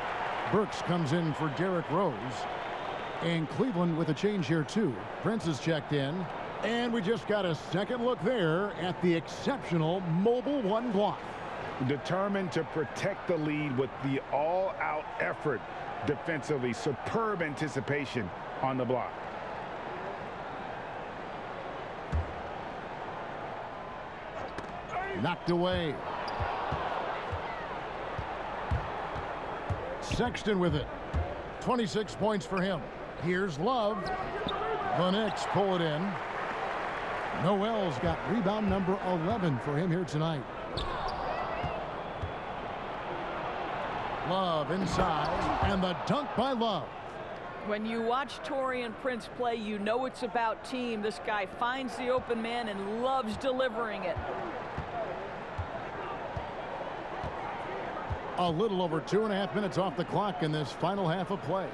[SPEAKER 1] Burks comes in for Derrick Rose. And Cleveland with a change here too. Prince is checked in. And we just got a second look there at the exceptional Mobile One block.
[SPEAKER 6] Determined to protect the lead with the all-out effort defensively. Superb anticipation on the block.
[SPEAKER 1] Knocked away. Sexton with it. 26 points for him. Here's Love. The Knicks pull it in. Noel's got rebound number 11 for him here tonight. Love inside, and the dunk by Love.
[SPEAKER 4] When you watch Taurean Prince play, you know it's about team. This guy finds the open man and loves delivering it.
[SPEAKER 1] A little over 2.5 minutes off the clock in this final half of play.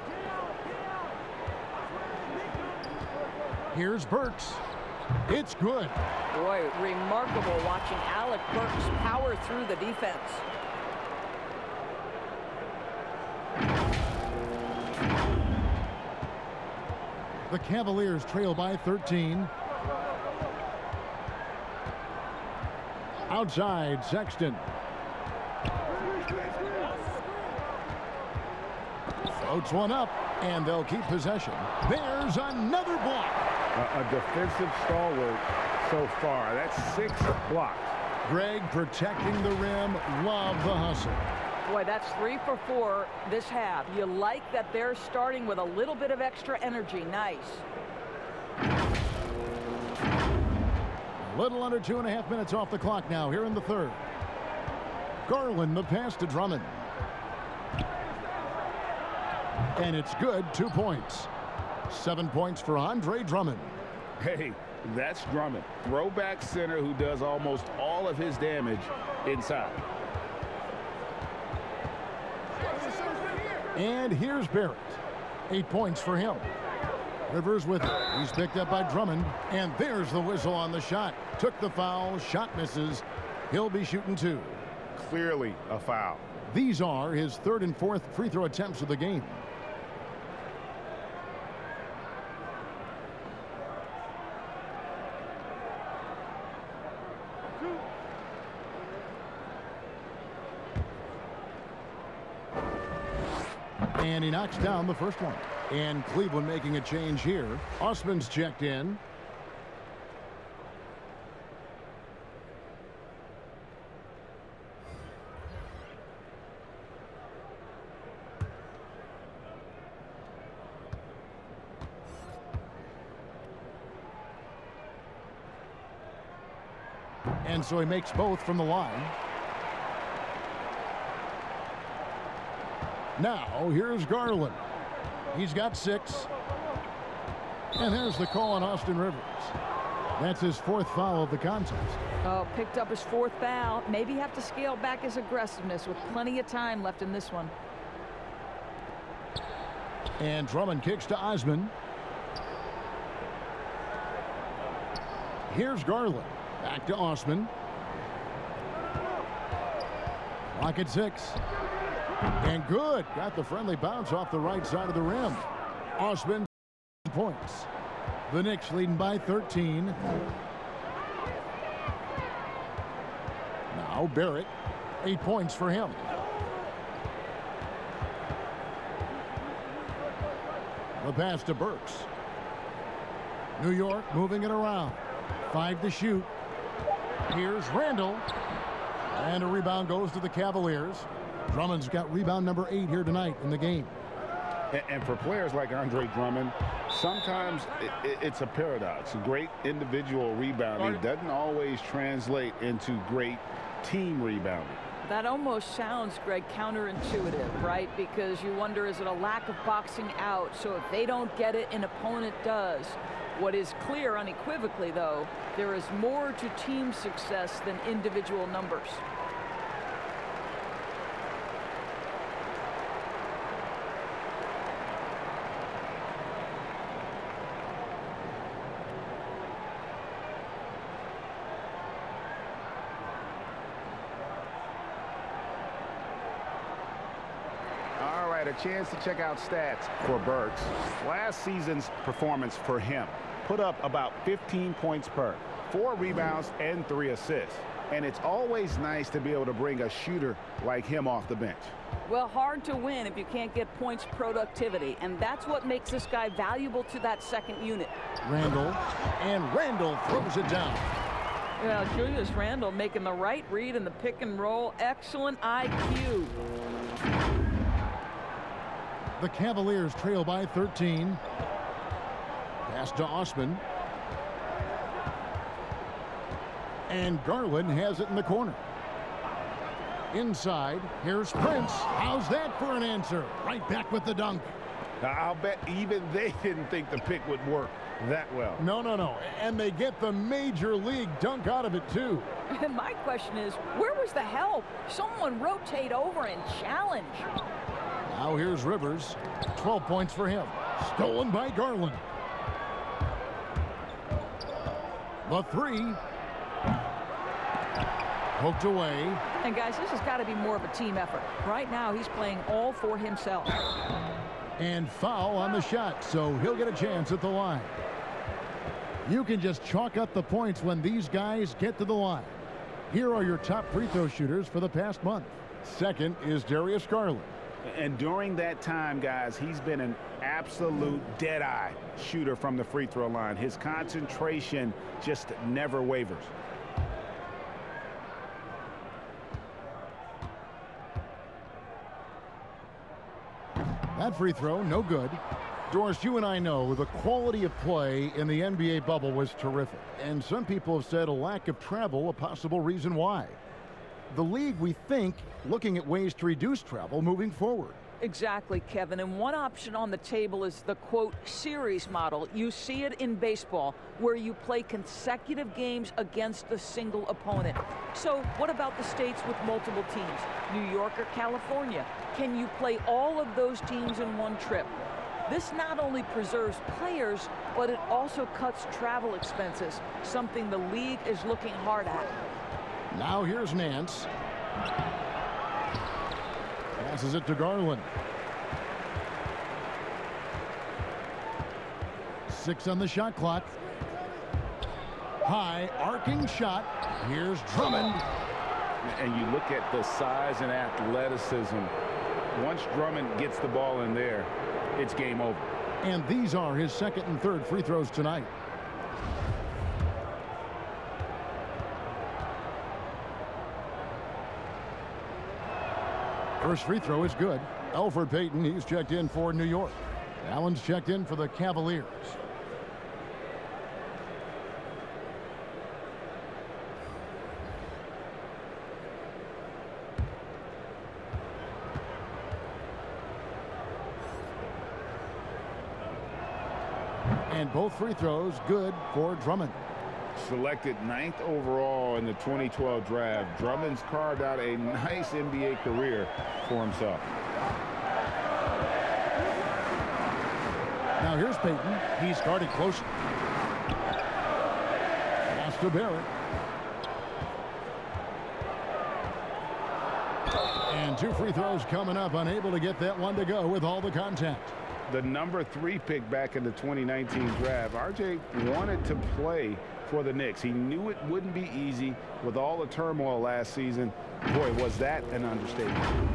[SPEAKER 1] Here's Burks. It's good.
[SPEAKER 4] Boy, remarkable watching Alec Burks power through the defense.
[SPEAKER 1] The Cavaliers trail by 13. Outside, Sexton. Floats one up, and they'll keep possession. There's another block.
[SPEAKER 3] A defensive stalwart so far. That's 6 blocks.
[SPEAKER 1] Greg protecting the rim. Love the hustle.
[SPEAKER 4] Boy, that's 3 for 4 this half. You like that they're starting with a little bit of extra energy. Nice.
[SPEAKER 1] A little under 2.5 minutes off the clock now here in the third. Garland, the pass to Drummond. And it's good. 2 points. 7 points for Andre Drummond.
[SPEAKER 3] Hey, that's Drummond. Throwback center who does almost all of his damage inside.
[SPEAKER 1] And here's Barrett. 8 points for him. Rivers with it. He's picked up by Drummond. And there's the whistle on the shot. Took the foul. Shot misses. He'll be shooting 2.
[SPEAKER 3] Clearly a foul.
[SPEAKER 1] These are his 3rd and 4th free throw attempts of the game. And he knocks down the first one. And Cleveland making a change here. Osman's checked in. And so he makes both from the line. Now, here's Garland. He's got 6. And there's the call on Austin Rivers. That's his 4th foul of the contest.
[SPEAKER 4] Oh, picked up his 4th foul. Maybe have to scale back his aggressiveness with plenty of time left in this one.
[SPEAKER 1] And Drummond kicks to Osman. Here's Garland. Back to Osman. Clock at 6. And good. Got the friendly bounce off the right side of the rim. Osman points. The Knicks leading by 13. Now Barrett. 8 points for him. The pass to Burks. New York moving it around. 5 to shoot. Here's Randall. And a rebound goes to the Cavaliers. Drummond's got rebound number 8 here tonight in the game.
[SPEAKER 3] And for players like Andre Drummond, sometimes it's a paradox. Great individual rebounding doesn't always translate into great team rebounding.
[SPEAKER 4] That almost sounds, Greg, counterintuitive, right? Because you wonder, is it a lack of boxing out? So if they don't get it, an opponent does. What is clear unequivocally, though, there is more to team success than individual numbers.
[SPEAKER 6] A chance to check out stats for Burks. Last season's performance for him put up about 15 points per, 4 rebounds and 3 assists. And it's always nice to be able to bring a shooter like him off the bench.
[SPEAKER 4] Well, hard to win if you can't get points productivity, and that's what makes this guy valuable to that second unit.
[SPEAKER 1] Randall, and Randall throws it down.
[SPEAKER 4] Well, Julius Randall making the right read in the pick and roll. Excellent IQ.
[SPEAKER 1] The Cavaliers trail by 13. Pass to Osman. And Garland has it in the corner. Inside, here's Prince. How's that for an answer? Right back with the dunk.
[SPEAKER 3] Now, I'll bet even they didn't think the pick would work that well.
[SPEAKER 1] No. And they get the major league dunk out of it, too.
[SPEAKER 4] And my question is, where was the help? Someone rotate over and challenge.
[SPEAKER 1] Now here's Rivers. 12 points for him. Stolen by Garland. The 3. Poked away.
[SPEAKER 4] And guys, this has got to be more of a team effort. Right now, he's playing all for himself.
[SPEAKER 1] And foul on the shot, so he'll get a chance at the line. You can just chalk up the points when these guys get to the line. Here are your top free throw shooters for the past month. Second is Darius Garland.
[SPEAKER 6] And during that time, guys, he's been an absolute dead-eye shooter from the free throw line. His concentration just never wavers.
[SPEAKER 1] That free throw, no good. Doris, you and I know the quality of play in the NBA bubble was terrific. And some people have said a lack of travel a possible reason why. The league, we think, looking at ways to reduce travel moving forward.
[SPEAKER 4] Exactly, Kevin. And one option on the table is the, quote, series model. You see it in baseball, where you play consecutive games against a single opponent. So what about the states with multiple teams, New York or California? Can you play all of those teams in one trip? This not only preserves players, but it also cuts travel expenses, something the league is looking hard at.
[SPEAKER 1] Now here's Nance. Passes it to Garland. 6 on the shot clock. High arcing shot. Here's Drummond.
[SPEAKER 6] And you look at the size and athleticism. Once Drummond gets the ball in there, it's game over.
[SPEAKER 1] And these are his second and third free throws tonight. First free throw is good. Elfrid Payton, he's checked in for New York. Allen's checked in for the Cavaliers. And both free throws good for Drummond.
[SPEAKER 6] Selected 9th overall in the 2012 draft, Drummond's carved out a nice NBA career for himself.
[SPEAKER 1] Now here's Payton. He's guarded closely. Pass to Barrett. And 2 free throws coming up. Unable to get that one to go with all the contact.
[SPEAKER 6] The number 3 pick back in the 2019 draft, RJ wanted to play for the Knicks. He knew it wouldn't be easy with all the turmoil last season. Boy, was that an understatement.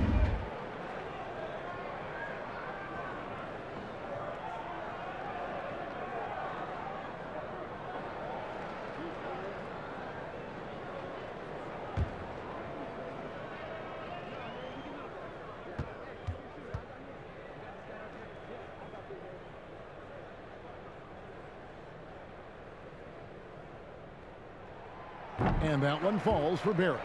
[SPEAKER 1] And that one falls for Barrett.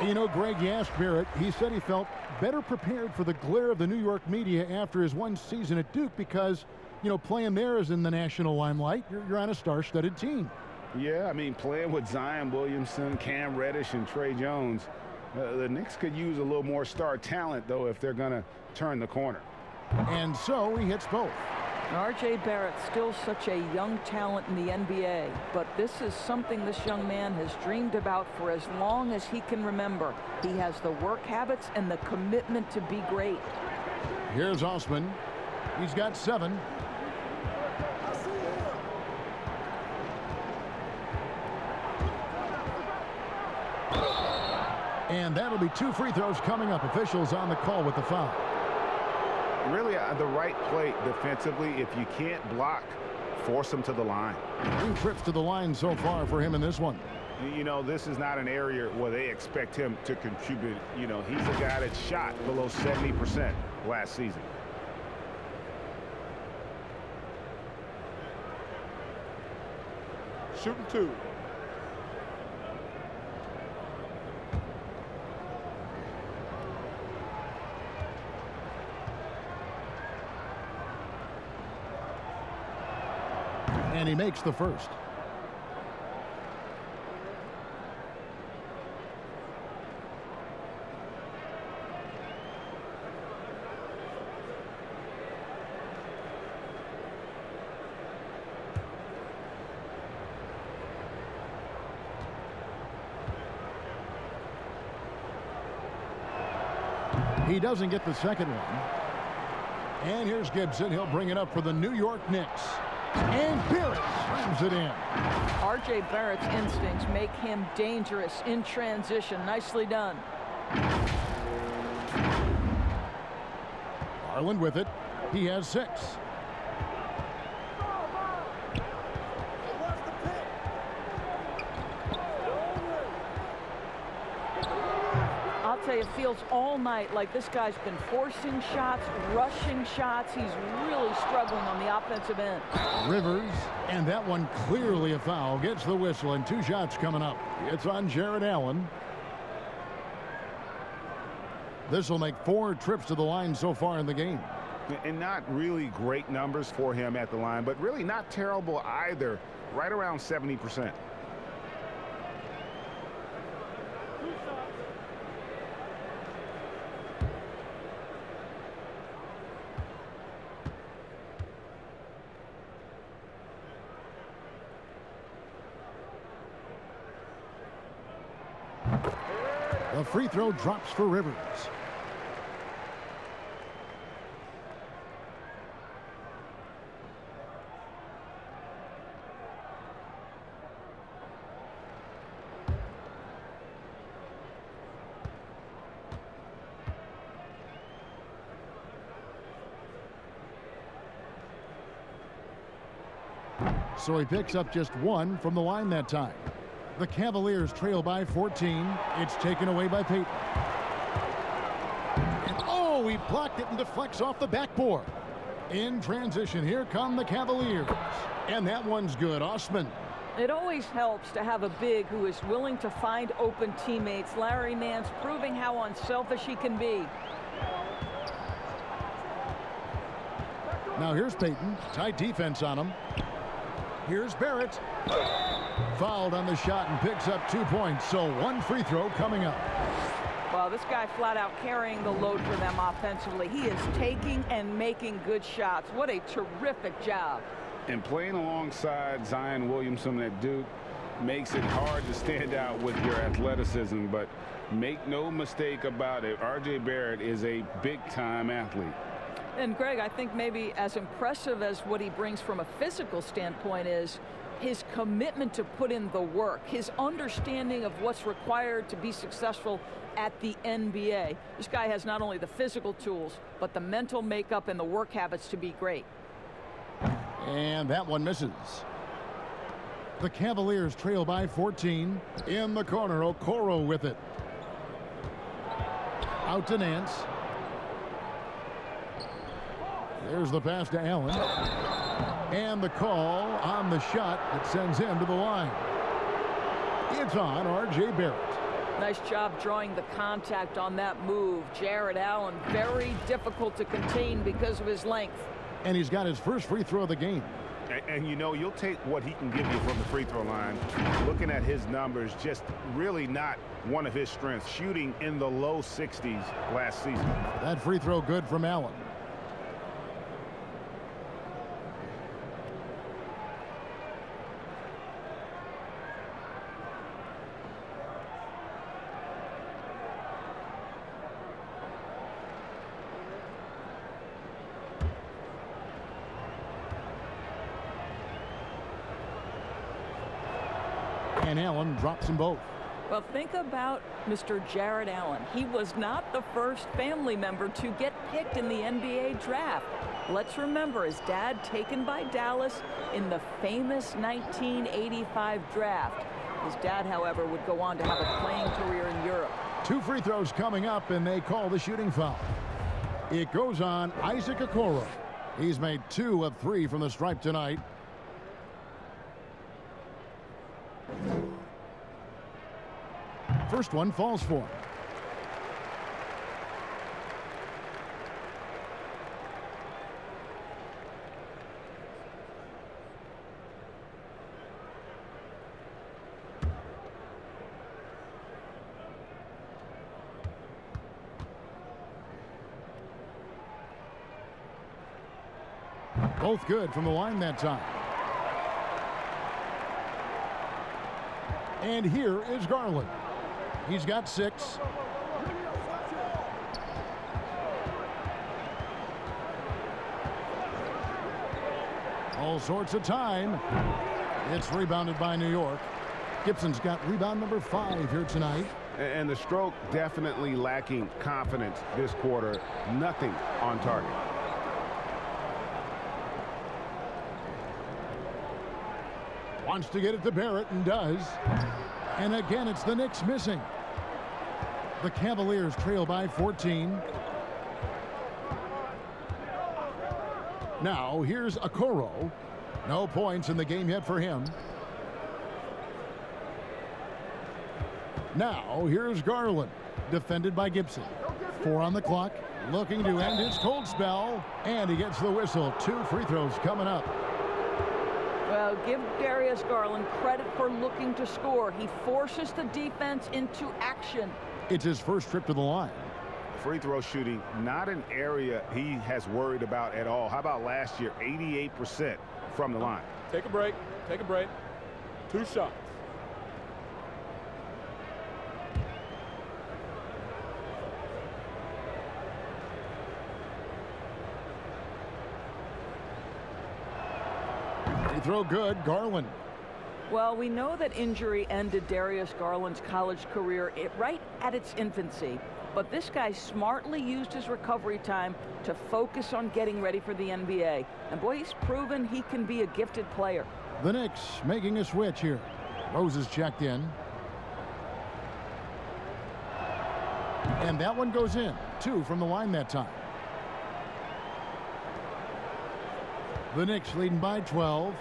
[SPEAKER 1] You know, Greg, you asked Barrett. He said he felt better prepared for the glare of the New York media after his one season at Duke because, you know, playing there is in the national limelight. You're on a star-studded team.
[SPEAKER 6] Yeah, I mean, playing with Zion Williamson, Cam Reddish, and Trey Jones, the Knicks could use a little more star talent, though, if they're going to turn the corner.
[SPEAKER 1] And so he hits both.
[SPEAKER 4] R.J. Barrett, still such a young talent in the NBA, but this is something this young man has dreamed about for as long as he can remember. He has the work habits and the commitment to be great.
[SPEAKER 1] Here's Osman. He's got 7. And that'll be 2 free throws coming up. Officials on the call with the foul.
[SPEAKER 6] Really the right play defensively. If you can't block, force him to the line.
[SPEAKER 1] 2 trips to the line so far for him in this one.
[SPEAKER 6] You know, this is not an area where they expect him to contribute. You know, he's a guy that shot below 70% last season.
[SPEAKER 5] Shooting 2.
[SPEAKER 1] And he makes the first. He doesn't get the second one. And here's Gibson. He'll bring it up for the New York Knicks. And Barrett slams it in.
[SPEAKER 4] R.J. Barrett's instincts make him dangerous in transition. Nicely done.
[SPEAKER 1] Garland with it. He has 6.
[SPEAKER 4] I'll tell you, it feels all night like this guy's been forcing shots, rushing shots. He's really struggling on the offensive end.
[SPEAKER 1] Rivers, and that one clearly a foul, gets the whistle, and 2 shots coming up. It's on Jared Allen. This will make 4 trips to the line so far in the game.
[SPEAKER 6] And not really great numbers for him at the line, but really not terrible either. Right around 70%.
[SPEAKER 1] The free throw drops for Rivers. So he picks up just 1 from the line that time. The Cavaliers trail by 14. It's taken away by Payton. And oh, he blocked it and deflects off the backboard. In transition, here come the Cavaliers. And that one's good. Osman.
[SPEAKER 4] It always helps to have a big who is willing to find open teammates. Larry Nance proving how unselfish he can be.
[SPEAKER 1] Now here's Payton. Tight defense on him. Here's Barrett. Fouled on the shot and picks up 2 points. So 1 free throw coming up.
[SPEAKER 4] Well, this guy flat out carrying the load for them offensively. He is taking and making good shots. What a terrific job.
[SPEAKER 3] And playing alongside Zion Williamson at Duke makes it hard to stand out with your athleticism. But make no mistake about it, R.J. Barrett is a big-time athlete.
[SPEAKER 4] And Greg, I think maybe as impressive as what he brings from a physical standpoint is his commitment to put in the work, his understanding of what's required to be successful at the NBA. This guy has not only the physical tools, but the mental makeup and the work habits to be great.
[SPEAKER 1] And that one misses. The Cavaliers trail by 14. In the corner, Okoro with it. Out to Nance. There's the pass to Allen. And the call on the shot that sends him to the line. It's on R.J. Barrett.
[SPEAKER 4] Nice job drawing the contact on that move. Jared Allen, very difficult to contain because of his length.
[SPEAKER 1] And he's got his first free throw of the game.
[SPEAKER 6] And you know, you'll take what he can give you from the free throw line. Looking at his numbers, just really not one of his strengths. Shooting in the low 60s last season.
[SPEAKER 1] That free throw good from Allen. And Allen drops them both.
[SPEAKER 4] Well, think about Mr. Jared Allen. He was not the first family member to get picked in the NBA draft. Let's remember his dad taken by Dallas in the famous 1985 draft. His dad, however, would go on to have a playing career in Europe.
[SPEAKER 1] 2 free throws coming up, and they call the shooting foul. It goes on Isaac Okoro. He's made 2 of 3 from the stripe tonight. First one falls for him. Both good from the line that time. And here is Garland. He's got 6. All sorts of time. It's rebounded by New York. Gibson's got rebound number 5 here tonight.
[SPEAKER 6] And the stroke definitely lacking confidence this quarter. Nothing on target.
[SPEAKER 1] Wants to get it to Barrett and does. And again, it's the Knicks missing. The Cavaliers trail by 14. Now, here's Okoro. No points in the game yet for him. Now, here's Garland, defended by Gibson. 4 on the clock, looking to end his cold spell, and he gets the whistle. 2 free throws coming up.
[SPEAKER 4] Well, give Darius Garland credit for looking to score. He forces the defense into action.
[SPEAKER 1] It's his first trip to the line.
[SPEAKER 6] Free throw shooting, not an area he has worried about at all. How about last year, 88% from the line?
[SPEAKER 10] Take a break. Take a break. 2 shots.
[SPEAKER 1] Free throw good, Garland.
[SPEAKER 4] Well, we know that injury ended Darius Garland's college career right at its infancy. But this guy smartly used his recovery time to focus on getting ready for the NBA. And boy, he's proven he can be a gifted player.
[SPEAKER 1] The Knicks making a switch here. Rose is checked in. And that one goes in. 2 from the line that time. The Knicks leading by 12.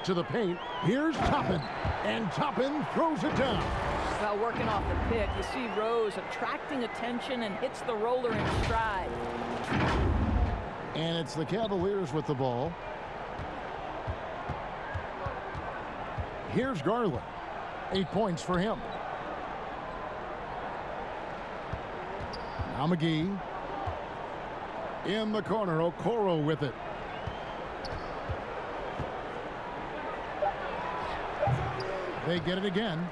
[SPEAKER 1] To the paint. Here's Toppin. And Toppin throws it down.
[SPEAKER 4] Well, working off the pick, you see Rose attracting attention and hits the roller in stride.
[SPEAKER 1] And it's the Cavaliers with the ball. Here's Garland. 8 points for him. Now McGee. In the corner, Okoro with it. They get it again.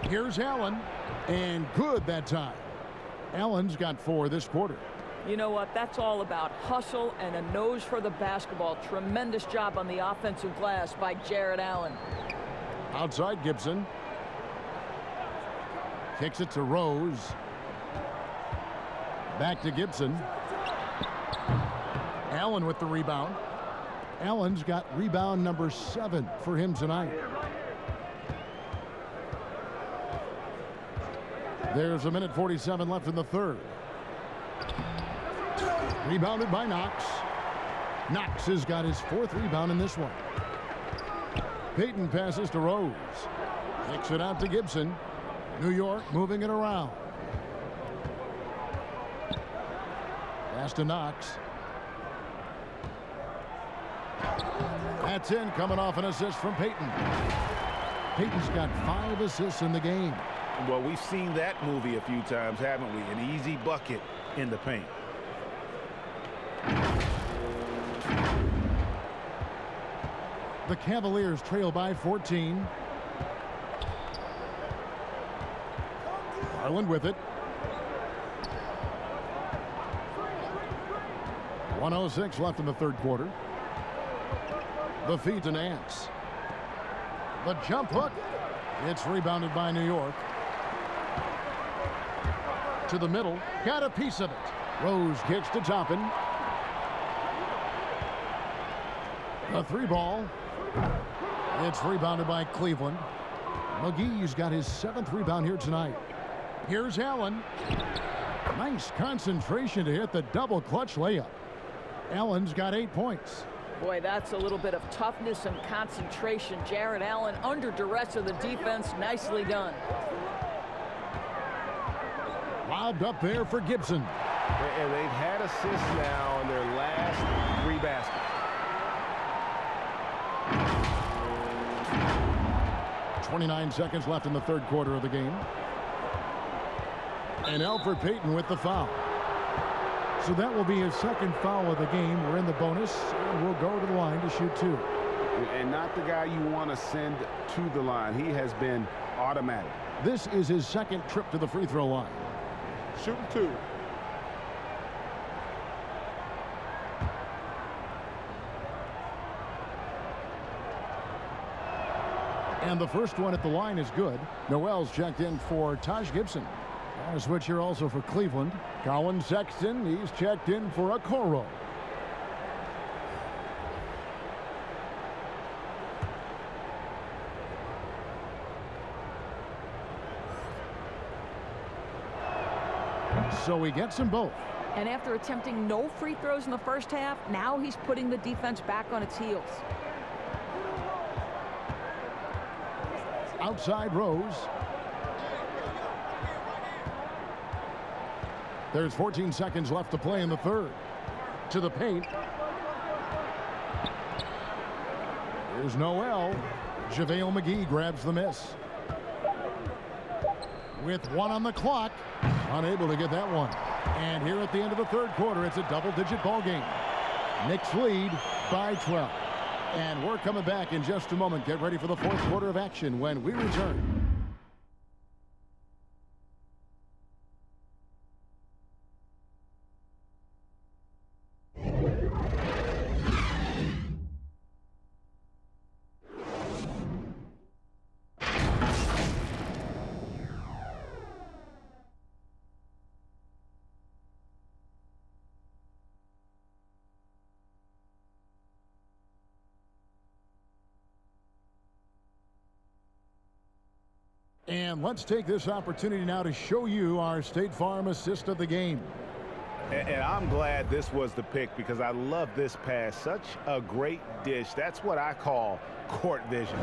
[SPEAKER 1] Here's Allen. And good that time. Allen's got 4 this quarter.
[SPEAKER 4] You know what? That's all about hustle and a nose for the basketball. Tremendous job on the offensive glass by Jarrett Allen.
[SPEAKER 1] Outside Gibson. Kicks it to Rose. Back to Gibson. Allen with the rebound. Allen's got rebound number 7 for him tonight. There's 1:47 left in the third. Rebounded by Knox. Knox has got his 4th rebound in this one. Payton passes to Rose. Kicks it out to Gibson. New York moving it around. Pass to Knox. That's in, coming off an assist from Payton. Payton's got 5 assists in the game.
[SPEAKER 6] Well, we've seen that movie a few times, haven't we? An easy bucket in the paint.
[SPEAKER 1] The Cavaliers trail by 14. Garland with it. 1:06 left in the third quarter. The feed to Nance. The jump hook. It's rebounded by New York. To the middle. Got a piece of it. Rose kicks to Toppin. A 3 ball. It's rebounded by Cleveland. McGee's got his 7th rebound here tonight. Here's Allen. Nice concentration to hit the double clutch layup. Allen's got 8 points.
[SPEAKER 4] Boy, that's a little bit of toughness and concentration. Jarrett Allen under duress of the defense. Nicely done.
[SPEAKER 1] Lobbed up there for Gibson.
[SPEAKER 6] And they've had assists now in their last 3 baskets.
[SPEAKER 1] .29 seconds left in the third quarter of the game. And Elfrid Payton with the foul. So that will be his 2nd foul of the game. We're in the bonus, and we'll go to the line to shoot 2.
[SPEAKER 6] And not the guy you want to send to the line. He has been automatic.
[SPEAKER 1] This is his 2nd trip to the free throw line.
[SPEAKER 10] Shooting 2.
[SPEAKER 1] And the first one at the line is good. Noel's checked in for Taj Gibson. And a switch here also for Cleveland. Colin Sexton, he's checked in for Okoro. So he gets them both.
[SPEAKER 4] And after attempting no free throws in the first half, now he's putting the defense back on its heels.
[SPEAKER 1] Outside Rose. There's 14 seconds left to play in the third. To the paint. Here's Noel. JaVale McGee grabs the miss. With 1 on the clock. Unable to get that one. And here at the end of the third quarter, it's a double-digit ball game. Knicks lead by 12. And we're coming back in just a moment. Get ready for the fourth quarter of action when we return. And let's take this opportunity now to show you our State Farm assist of the game.
[SPEAKER 6] And I'm glad this was the pick because I love this pass. Such a great dish. That's what I call court vision.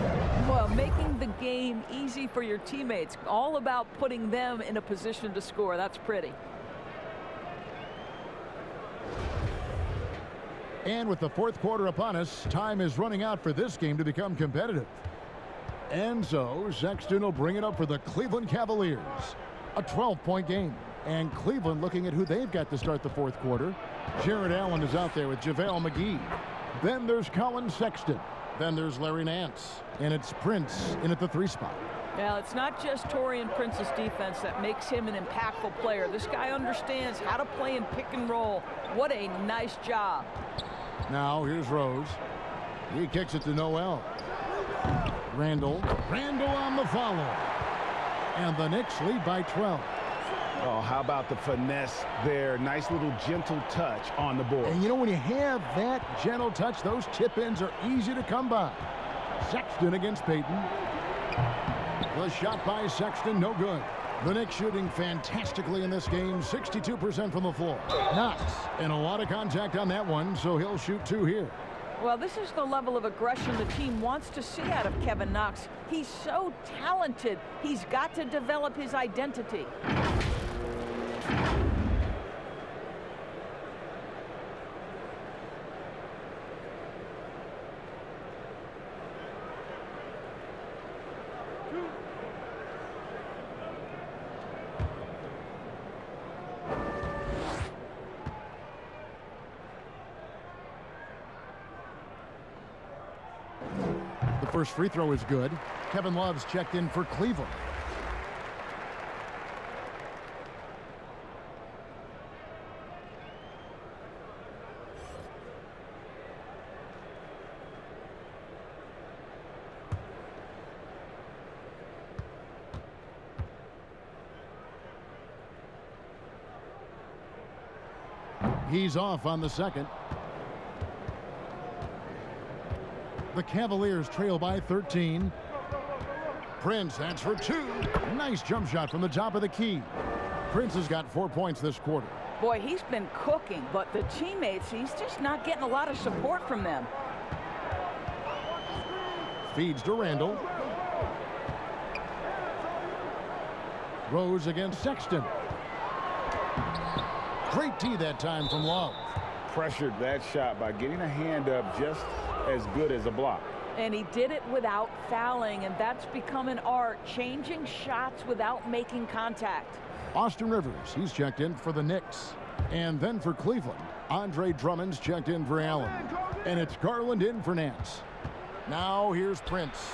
[SPEAKER 4] Well, making the game easy for your teammates. All about putting them in a position to score. That's pretty.
[SPEAKER 1] And with the fourth quarter upon us, time is running out for this game to become competitive. And so Sexton will bring it up for the Cleveland Cavaliers. A 12-point game. And Cleveland looking at who they've got to start the fourth quarter. Jared Allen is out there with JaVale McGee. Then there's Colin Sexton. Then there's Larry Nance. And it's Prince in at the 3 spot.
[SPEAKER 4] Well, it's not just Taurean Prince's defense that makes him an impactful player. This guy understands how to play in pick and roll. What a nice job.
[SPEAKER 1] Now here's Rose. He kicks it to Noel. Randall on the follow. And the Knicks lead by 12.
[SPEAKER 6] Oh, how about the finesse there? Nice little gentle touch on the board.
[SPEAKER 1] And you know, when you have that gentle touch, those tip-ins are easy to come by. Sexton against Payton. The shot by Sexton, no good. The Knicks shooting fantastically in this game, 62% from the floor. Knox, and a lot of contact on that one, so he'll shoot 2 here.
[SPEAKER 4] Well, this is the level of aggression the team wants to see out of Kevin Knox. He's so talented. He's got to develop his identity.
[SPEAKER 1] First free throw is good. Kevin Love's checked in for Cleveland. He's off on the second. The Cavaliers trail by 13. Prince, that's for 2. Nice jump shot from the top of the key. Prince has got 4 points this quarter.
[SPEAKER 4] Boy, he's been cooking, but the teammates, he's just not getting a lot of support from them.
[SPEAKER 1] Feeds to Randall. Rose against Sexton. Great tee that time from Love.
[SPEAKER 3] Pressured that shot by getting a hand up just as good as a block.
[SPEAKER 4] And he did it without fouling, and that's become an art, changing shots without making contact.
[SPEAKER 1] Austin Rivers, he's checked in for the Knicks. And then for Cleveland, Andre Drummond's checked in for Allen. And it's Garland in for Nance. Now here's Prince.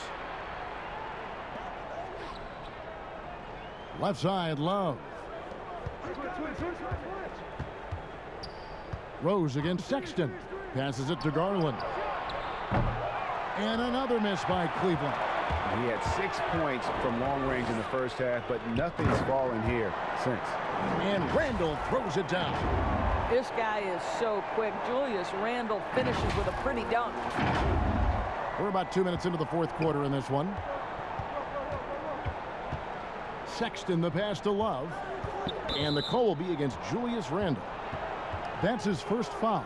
[SPEAKER 1] Left side, Love. Rose against Sexton. Passes it to Garland. And another miss by Cleveland.
[SPEAKER 6] He had 6 points from long range in the first half, but nothing's fallen here since.
[SPEAKER 1] And Randle throws it down.
[SPEAKER 4] This guy is so quick. Julius Randle finishes with a pretty dunk.
[SPEAKER 1] We're about 2 minutes into the fourth quarter in this one. Sexton the pass to Love. And the call will be against Julius Randle. That's his first foul.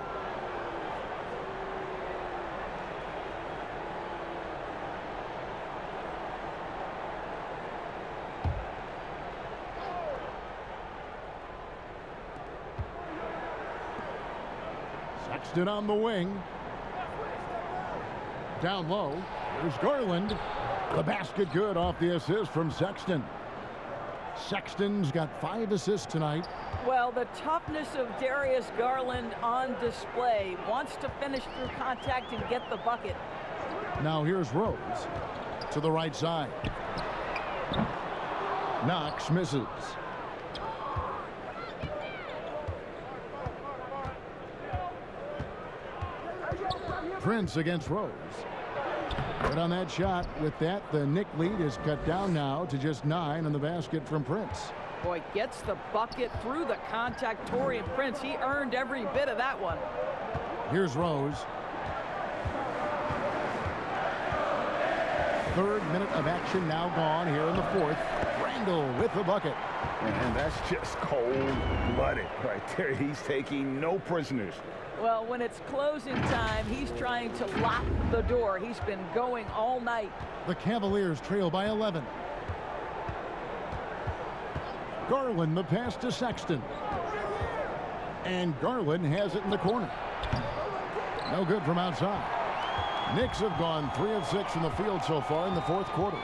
[SPEAKER 1] Sexton on the wing. Down low. There's Garland. The basket good off the assist from Sexton. Sexton's got 5 assists tonight.
[SPEAKER 4] Well, the toughness of Darius Garland on display. Wants to finish through contact and get the bucket.
[SPEAKER 1] Now here's Rose to the right side. Knox misses. Prince against Rose. Good on that shot. With that, the Knick lead is cut down now to just 9 on the basket from Prince.
[SPEAKER 4] Boy, gets the bucket through the contact. Taurean Prince, he earned every bit of that one.
[SPEAKER 1] Here's Rose. 3rd minute of action now gone here in the 4th. Randle with the bucket.
[SPEAKER 6] And that's just cold-blooded right there. He's taking no prisoners.
[SPEAKER 4] Well, when it's closing time, he's trying to lock the door. He's been going all night.
[SPEAKER 1] The Cavaliers trail by 11. Garland the pass to Sexton. And Garland has it in the corner. No good from outside. Knicks have gone 3 of 6 from the field so far in the 4th quarter.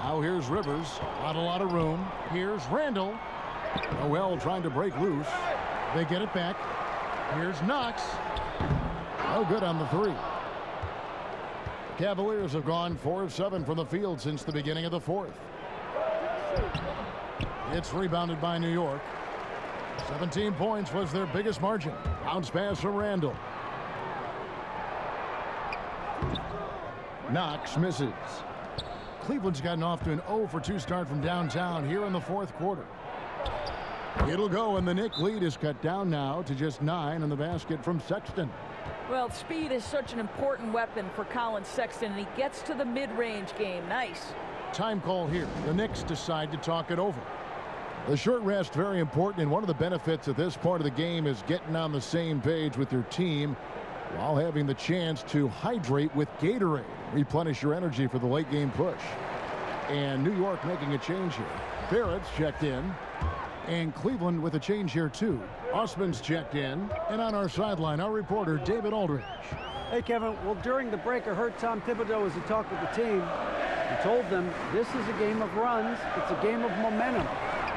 [SPEAKER 1] Now here's Rivers. Not a lot of room. Here's Randle. Noel trying to break loose. They get it back. Here's Knox. No good on the 3. Cavaliers have gone 4 of 7 from the field since the beginning of the 4th. It's rebounded by New York. 17 points was their biggest margin. Bounce pass from Randle. Knox misses. Cleveland's gotten off to an 0 for 2 start from downtown here in the 4th quarter. It'll go, and the Knick lead is cut down now to just 9 on the basket from Sexton.
[SPEAKER 4] Well, speed is such an important weapon for Colin Sexton, and he gets to the mid-range game. Nice.
[SPEAKER 1] Time call here. The Knicks decide to talk it over. The short rest, very important, and one of the benefits of this part of the game is getting on the same page with your team while having the chance to hydrate with Gatorade. Replenish your energy for the late game push. And New York making a change here. Barrett's checked in. And Cleveland with a change here, too. Osman's checked in. And on our sideline, our reporter, David Aldridge.
[SPEAKER 2] Hey, Kevin. Well, during the break, I heard Tom Thibodeau as he talked with the team. He told them this is a game of runs. It's a game of momentum.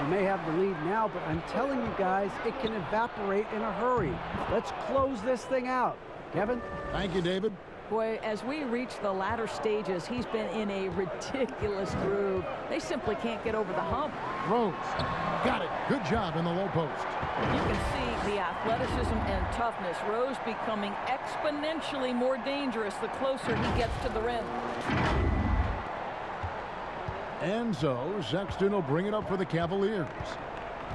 [SPEAKER 2] We may have the lead now, but I'm telling you guys, it can evaporate in a hurry. Let's close this thing out. Kevin?
[SPEAKER 1] Thank you, David.
[SPEAKER 4] Boy, as we reach the latter stages, he's been in a ridiculous groove. They simply can't get over the hump.
[SPEAKER 1] Rose. Got it. Good job in the low post.
[SPEAKER 4] You can see the athleticism and toughness. Rose becoming exponentially more dangerous the closer he gets to the rim.
[SPEAKER 1] And so Sexton will bring it up for the Cavaliers.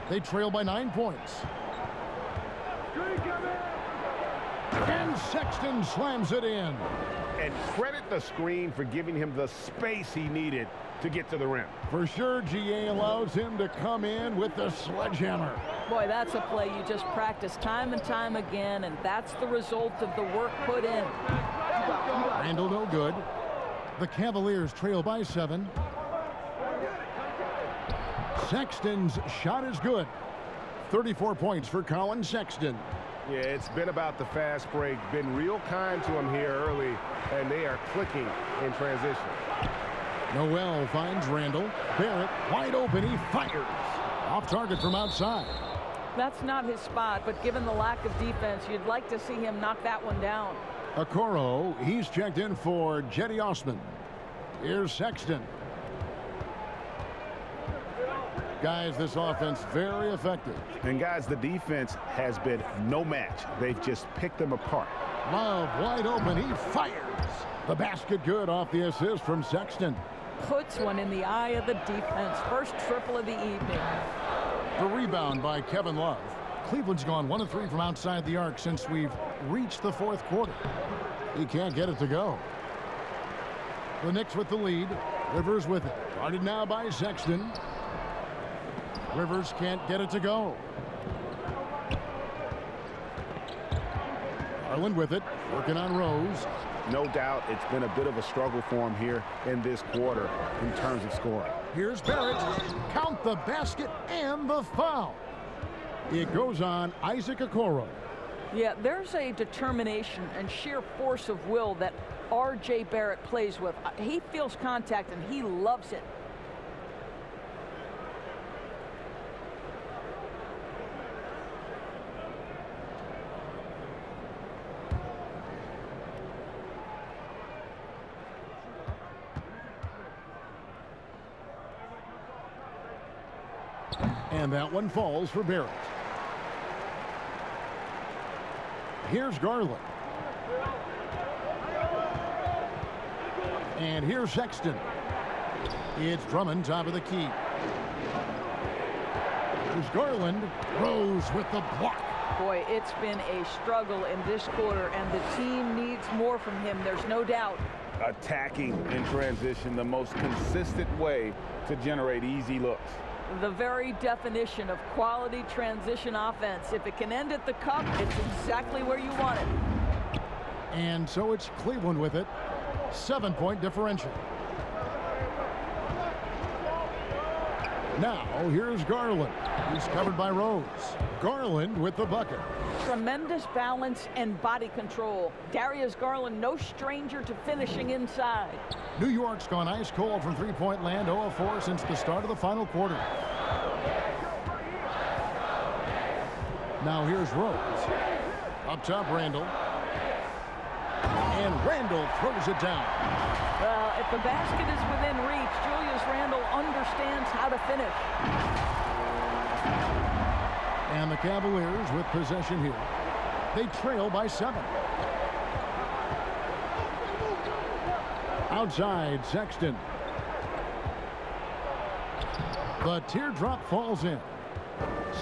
[SPEAKER 1] They trail by 9 points. And Sexton slams it in.
[SPEAKER 6] And credit the screen for giving him the space he needed to get to the rim.
[SPEAKER 1] For sure, GA allows him to come in with the sledgehammer.
[SPEAKER 4] Boy, that's a play you just practice time and time again, and that's the result of the work put in.
[SPEAKER 1] Randle no good. The Cavaliers trail by 7. Sexton's shot is good. 34 points for Colin Sexton.
[SPEAKER 6] Yeah, it's been about the fast break. Been real kind to him here early, and they are clicking in transition.
[SPEAKER 1] Noel finds Randle. Barrett wide open. He fires. Off target from outside.
[SPEAKER 4] That's not his spot, but given the lack of defense, you'd like to see him knock that one down.
[SPEAKER 1] Okoro, he's checked in for Jetty Osman. Here's Sexton. Guys, this offense very effective.
[SPEAKER 6] And guys, the defense has been no match. They've just picked them apart.
[SPEAKER 1] Love wide open. He fires. The basket good off the assist from Sexton.
[SPEAKER 4] Puts one in the eye of the defense. First triple of the evening.
[SPEAKER 1] The rebound by Kevin Love. Cleveland's gone 1 of 3 from outside the arc since we've reached the fourth quarter. He can't get it to go. The Knicks with the lead. Rivers with it. Guarded now by Sexton. Rivers can't get it to go. Garland with it. Working on Rose.
[SPEAKER 6] No doubt it's been a bit of a struggle for him here in this quarter in terms of scoring.
[SPEAKER 1] Here's Barrett. Count the basket and the foul. It goes on Isaac Okoro.
[SPEAKER 4] Yeah, there's a determination and sheer force of will that R.J. Barrett plays with. He feels contact and he loves it.
[SPEAKER 1] And that one falls for Barrett. Here's Garland. And here's Sexton. It's Drummond, top of the key. Here's Garland. Rose with the block.
[SPEAKER 4] Boy, it's been a struggle in this quarter, and the team needs more from him. There's no doubt.
[SPEAKER 6] Attacking in transition, the most consistent way to generate easy looks.
[SPEAKER 4] The very definition of quality transition offense. If it can end at the cup, it's exactly where you want it.
[SPEAKER 1] And so it's Cleveland with it. 7-point differential. Now here's Garland. He's covered by Rose. Garland with the bucket.
[SPEAKER 4] Tremendous balance and body control. Darius Garland, no stranger to finishing inside.
[SPEAKER 1] New York's gone ice cold from three-point land, 0 of 4 since the start of the final quarter. Now here's Rose. Up top, Randall. And Randall throws it down.
[SPEAKER 4] Well, if the basket is within reach, Julius Randle understands how to finish.
[SPEAKER 1] And the Cavaliers with possession here. They trail by 7. Outside, Sexton. The teardrop falls in.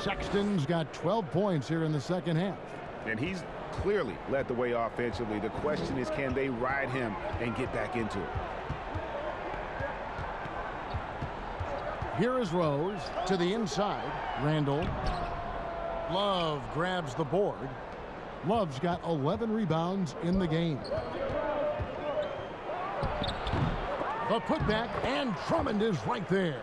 [SPEAKER 1] Sexton's got 12 points here in the second half.
[SPEAKER 6] And he's clearly led the way offensively. The question is, can they ride him and get back into it?
[SPEAKER 1] Here is Rose to the inside. Randall. Love grabs the board. Love's got 11 rebounds in the game. The putback, and Drummond is right there.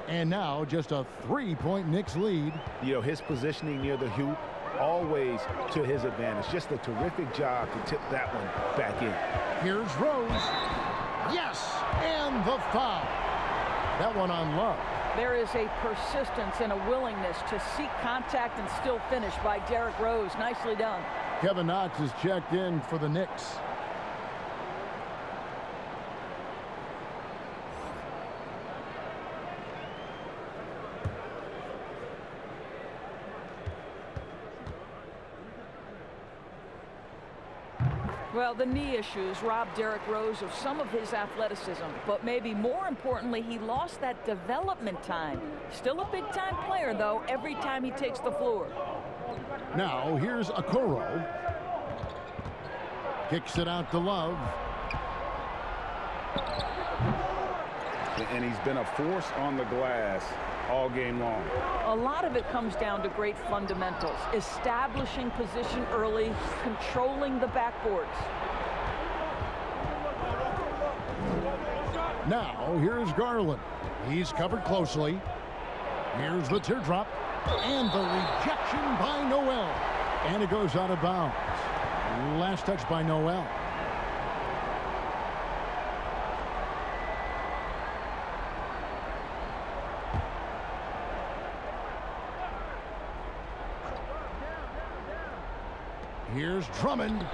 [SPEAKER 1] And now just a 3-point Knicks lead.
[SPEAKER 6] You know, his positioning near the hoop, always to his advantage. Just a terrific job to tip that one back in.
[SPEAKER 1] Here's Rose. Yes, and the foul. That one on Love.
[SPEAKER 4] There is a persistence and a willingness to seek contact and still finish by Derrick Rose. Nicely done.
[SPEAKER 1] Kevin Knox is checked in for the Knicks.
[SPEAKER 4] Well, the knee issues robbed Derrick Rose of some of his athleticism, but maybe more importantly, he lost that development time. Still a big-time player, though, every time he takes the floor.
[SPEAKER 1] Now, here's Okoro. Kicks it out to Love.
[SPEAKER 6] And he's been a force on the glass all game long.
[SPEAKER 4] A lot of it comes down to great fundamentals. Establishing position early, controlling the backboards.
[SPEAKER 1] Now, here's Garland. He's covered closely. Here's the teardrop. And the rejection by Noel. And it goes out of bounds. Last touch by Noel. Here's Drummond.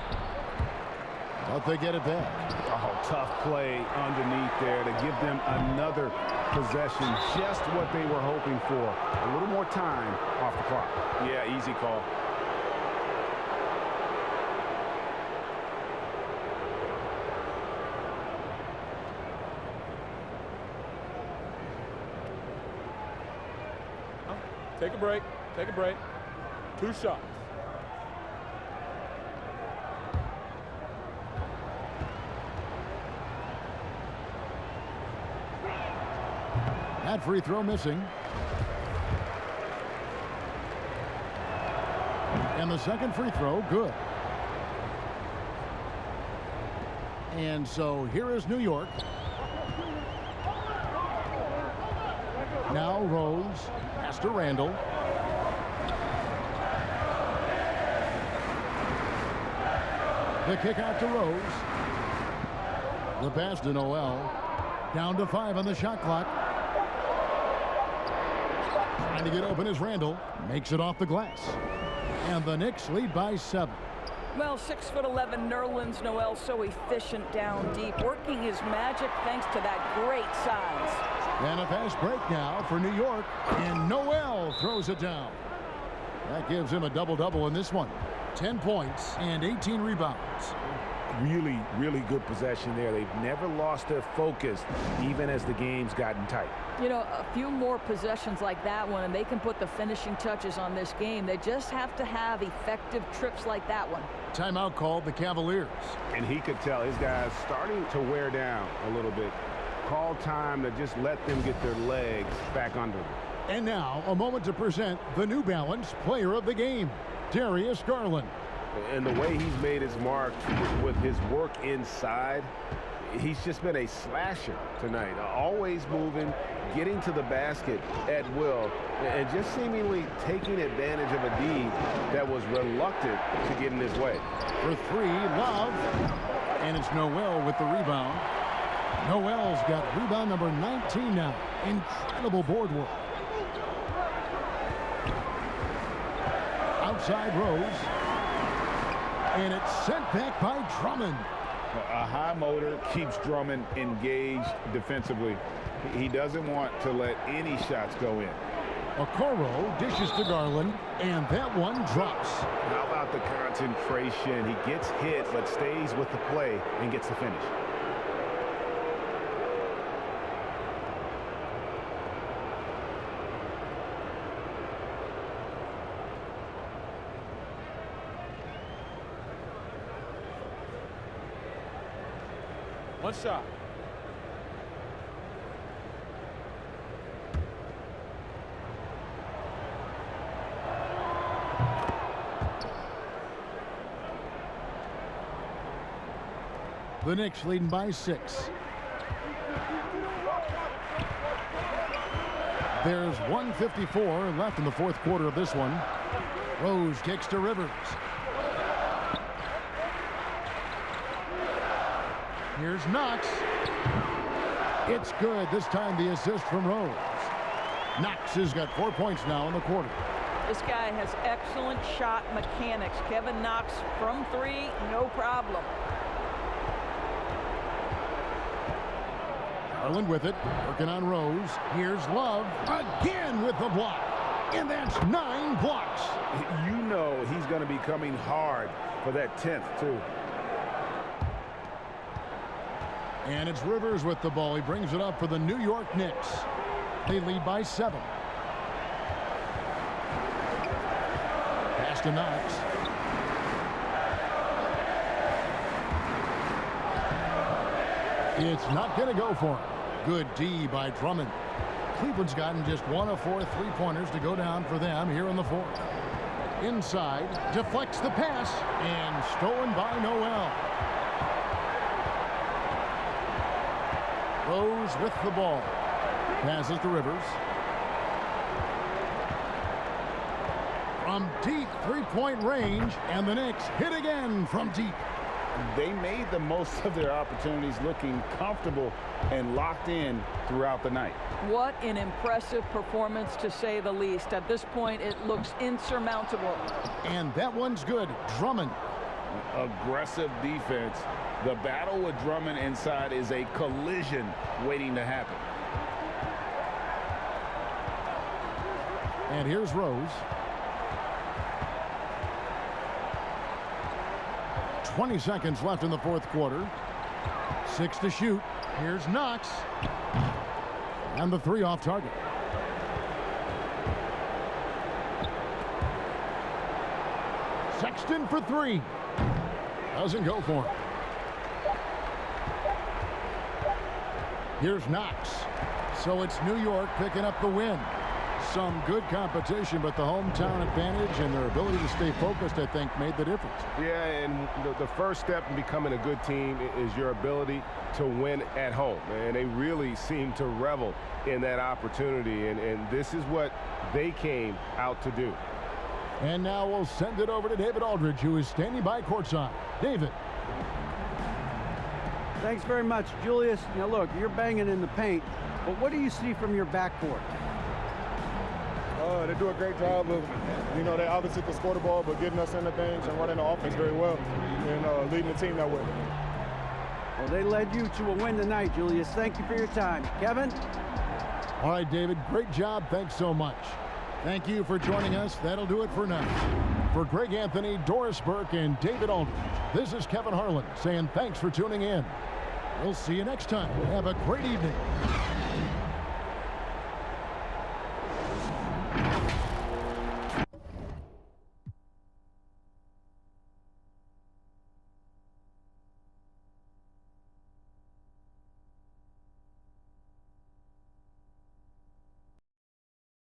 [SPEAKER 1] But they get it back.
[SPEAKER 6] Oh, tough play underneath there to give them another possession. Just what they were hoping for. A little more time off the clock. Yeah, easy call.
[SPEAKER 10] Take a break. Take a break. 2 shots.
[SPEAKER 1] That free throw missing. And the second free throw, good. And so here is New York. Now Rose, pass to Randall. The kick out to Rose. The pass to Noel. Down to 5 on the shot clock. Trying to get open is Randall. Makes it off the glass. And the Knicks lead by 7.
[SPEAKER 4] Well, 6'11" Nerlens Noel so efficient down deep, working his magic thanks to that great size.
[SPEAKER 1] And a fast break now for New York, and Noel throws it down. That gives him a double-double in this one. 10 points and 18 rebounds.
[SPEAKER 6] Really, really good possession there. They've never lost their focus, even as the game's gotten tight.
[SPEAKER 4] You know, a few more possessions like that one, and they can put the finishing touches on this game. They just have to have effective trips like that one.
[SPEAKER 1] Timeout called the Cavaliers.
[SPEAKER 6] And he could tell his guys starting to wear down a little bit. Call time to just let them get their legs back under them.
[SPEAKER 1] And now, a moment to present the New Balance Player of the Game, Darius Garland.
[SPEAKER 6] And the way he's made his mark with his work inside, he's just been a slasher tonight. Always moving, getting to the basket at will, and just seemingly taking advantage of a D that was reluctant to get in his way.
[SPEAKER 1] For 3, Love. And it's Noel with the rebound. Noel's got rebound number 19 now. Incredible board work. Outside Rose. And it's sent back by Drummond.
[SPEAKER 6] A high motor keeps Drummond engaged defensively. He doesn't want to let any shots go in.
[SPEAKER 1] Okoro dishes to Garland, and that one drops.
[SPEAKER 6] How about the concentration? He gets hit, but stays with the play and gets the finish.
[SPEAKER 10] One shot.
[SPEAKER 1] The Knicks leading by 6. There's 1:54 left in the fourth quarter of this one. Rose kicks to Rivers. Here's Knox. It's good. This time the assist from Rose. Knox has got 4 points now in the quarter.
[SPEAKER 4] This guy has excellent shot mechanics. Kevin Knox from 3, no problem.
[SPEAKER 1] Garland with it, working on Rose. Here's Love again with the block. And that's 9 blocks.
[SPEAKER 6] You know he's going to be coming hard for that 10th, too.
[SPEAKER 1] And it's Rivers with the ball. He brings it up for the New York Knicks. They lead by 7. Pass to Knox. It's not going to go for him. Good D by Drummond. Cleveland's gotten just 1 of 4 3-pointers to go down for them here in the fourth. Inside, deflects the pass, and stolen by Noel. Rose with the ball. Passes to Rivers. From deep 3-point range, and the Knicks hit again from deep.
[SPEAKER 6] They made the most of their opportunities, looking comfortable and locked in throughout the night.
[SPEAKER 4] What an impressive performance, to say the least. At this point, it looks insurmountable.
[SPEAKER 1] And that one's good. Drummond.
[SPEAKER 6] Aggressive defense The battle with Drummond inside is a collision waiting to happen.
[SPEAKER 1] And here's Rose. 20 seconds left in the fourth quarter. 6 to shoot. Here's Knox. And the 3 off target. Sexton for 3. Doesn't go for him. Here's Knox. So it's New York picking up the win. Some good competition, but the hometown advantage and their ability to stay focused, I think, made the difference.
[SPEAKER 12] Yeah, and the first step in becoming a good team is your ability to win at home. And they really seem to revel in that opportunity, and this is what they came out to do.
[SPEAKER 1] And now we'll send it over to David Aldridge, who is standing by courtside. David.
[SPEAKER 2] Thanks very much, Julius. Now, look, you're banging in the paint, but what do you see from your backcourt?
[SPEAKER 13] They do a great job of, they obviously can score the ball, but getting us into things and running the offense very well and leading the team that way.
[SPEAKER 2] Well, they led you to a win tonight, Julius. Thank you for your time. Kevin?
[SPEAKER 1] All right, David, great job. Thanks so much. Thank you for joining us. That'll do it for now. For Greg Anthony, Doris Burke, and David Aldridge, this is Kevin Harlan saying thanks for tuning in. We'll see you next time. Have a great evening.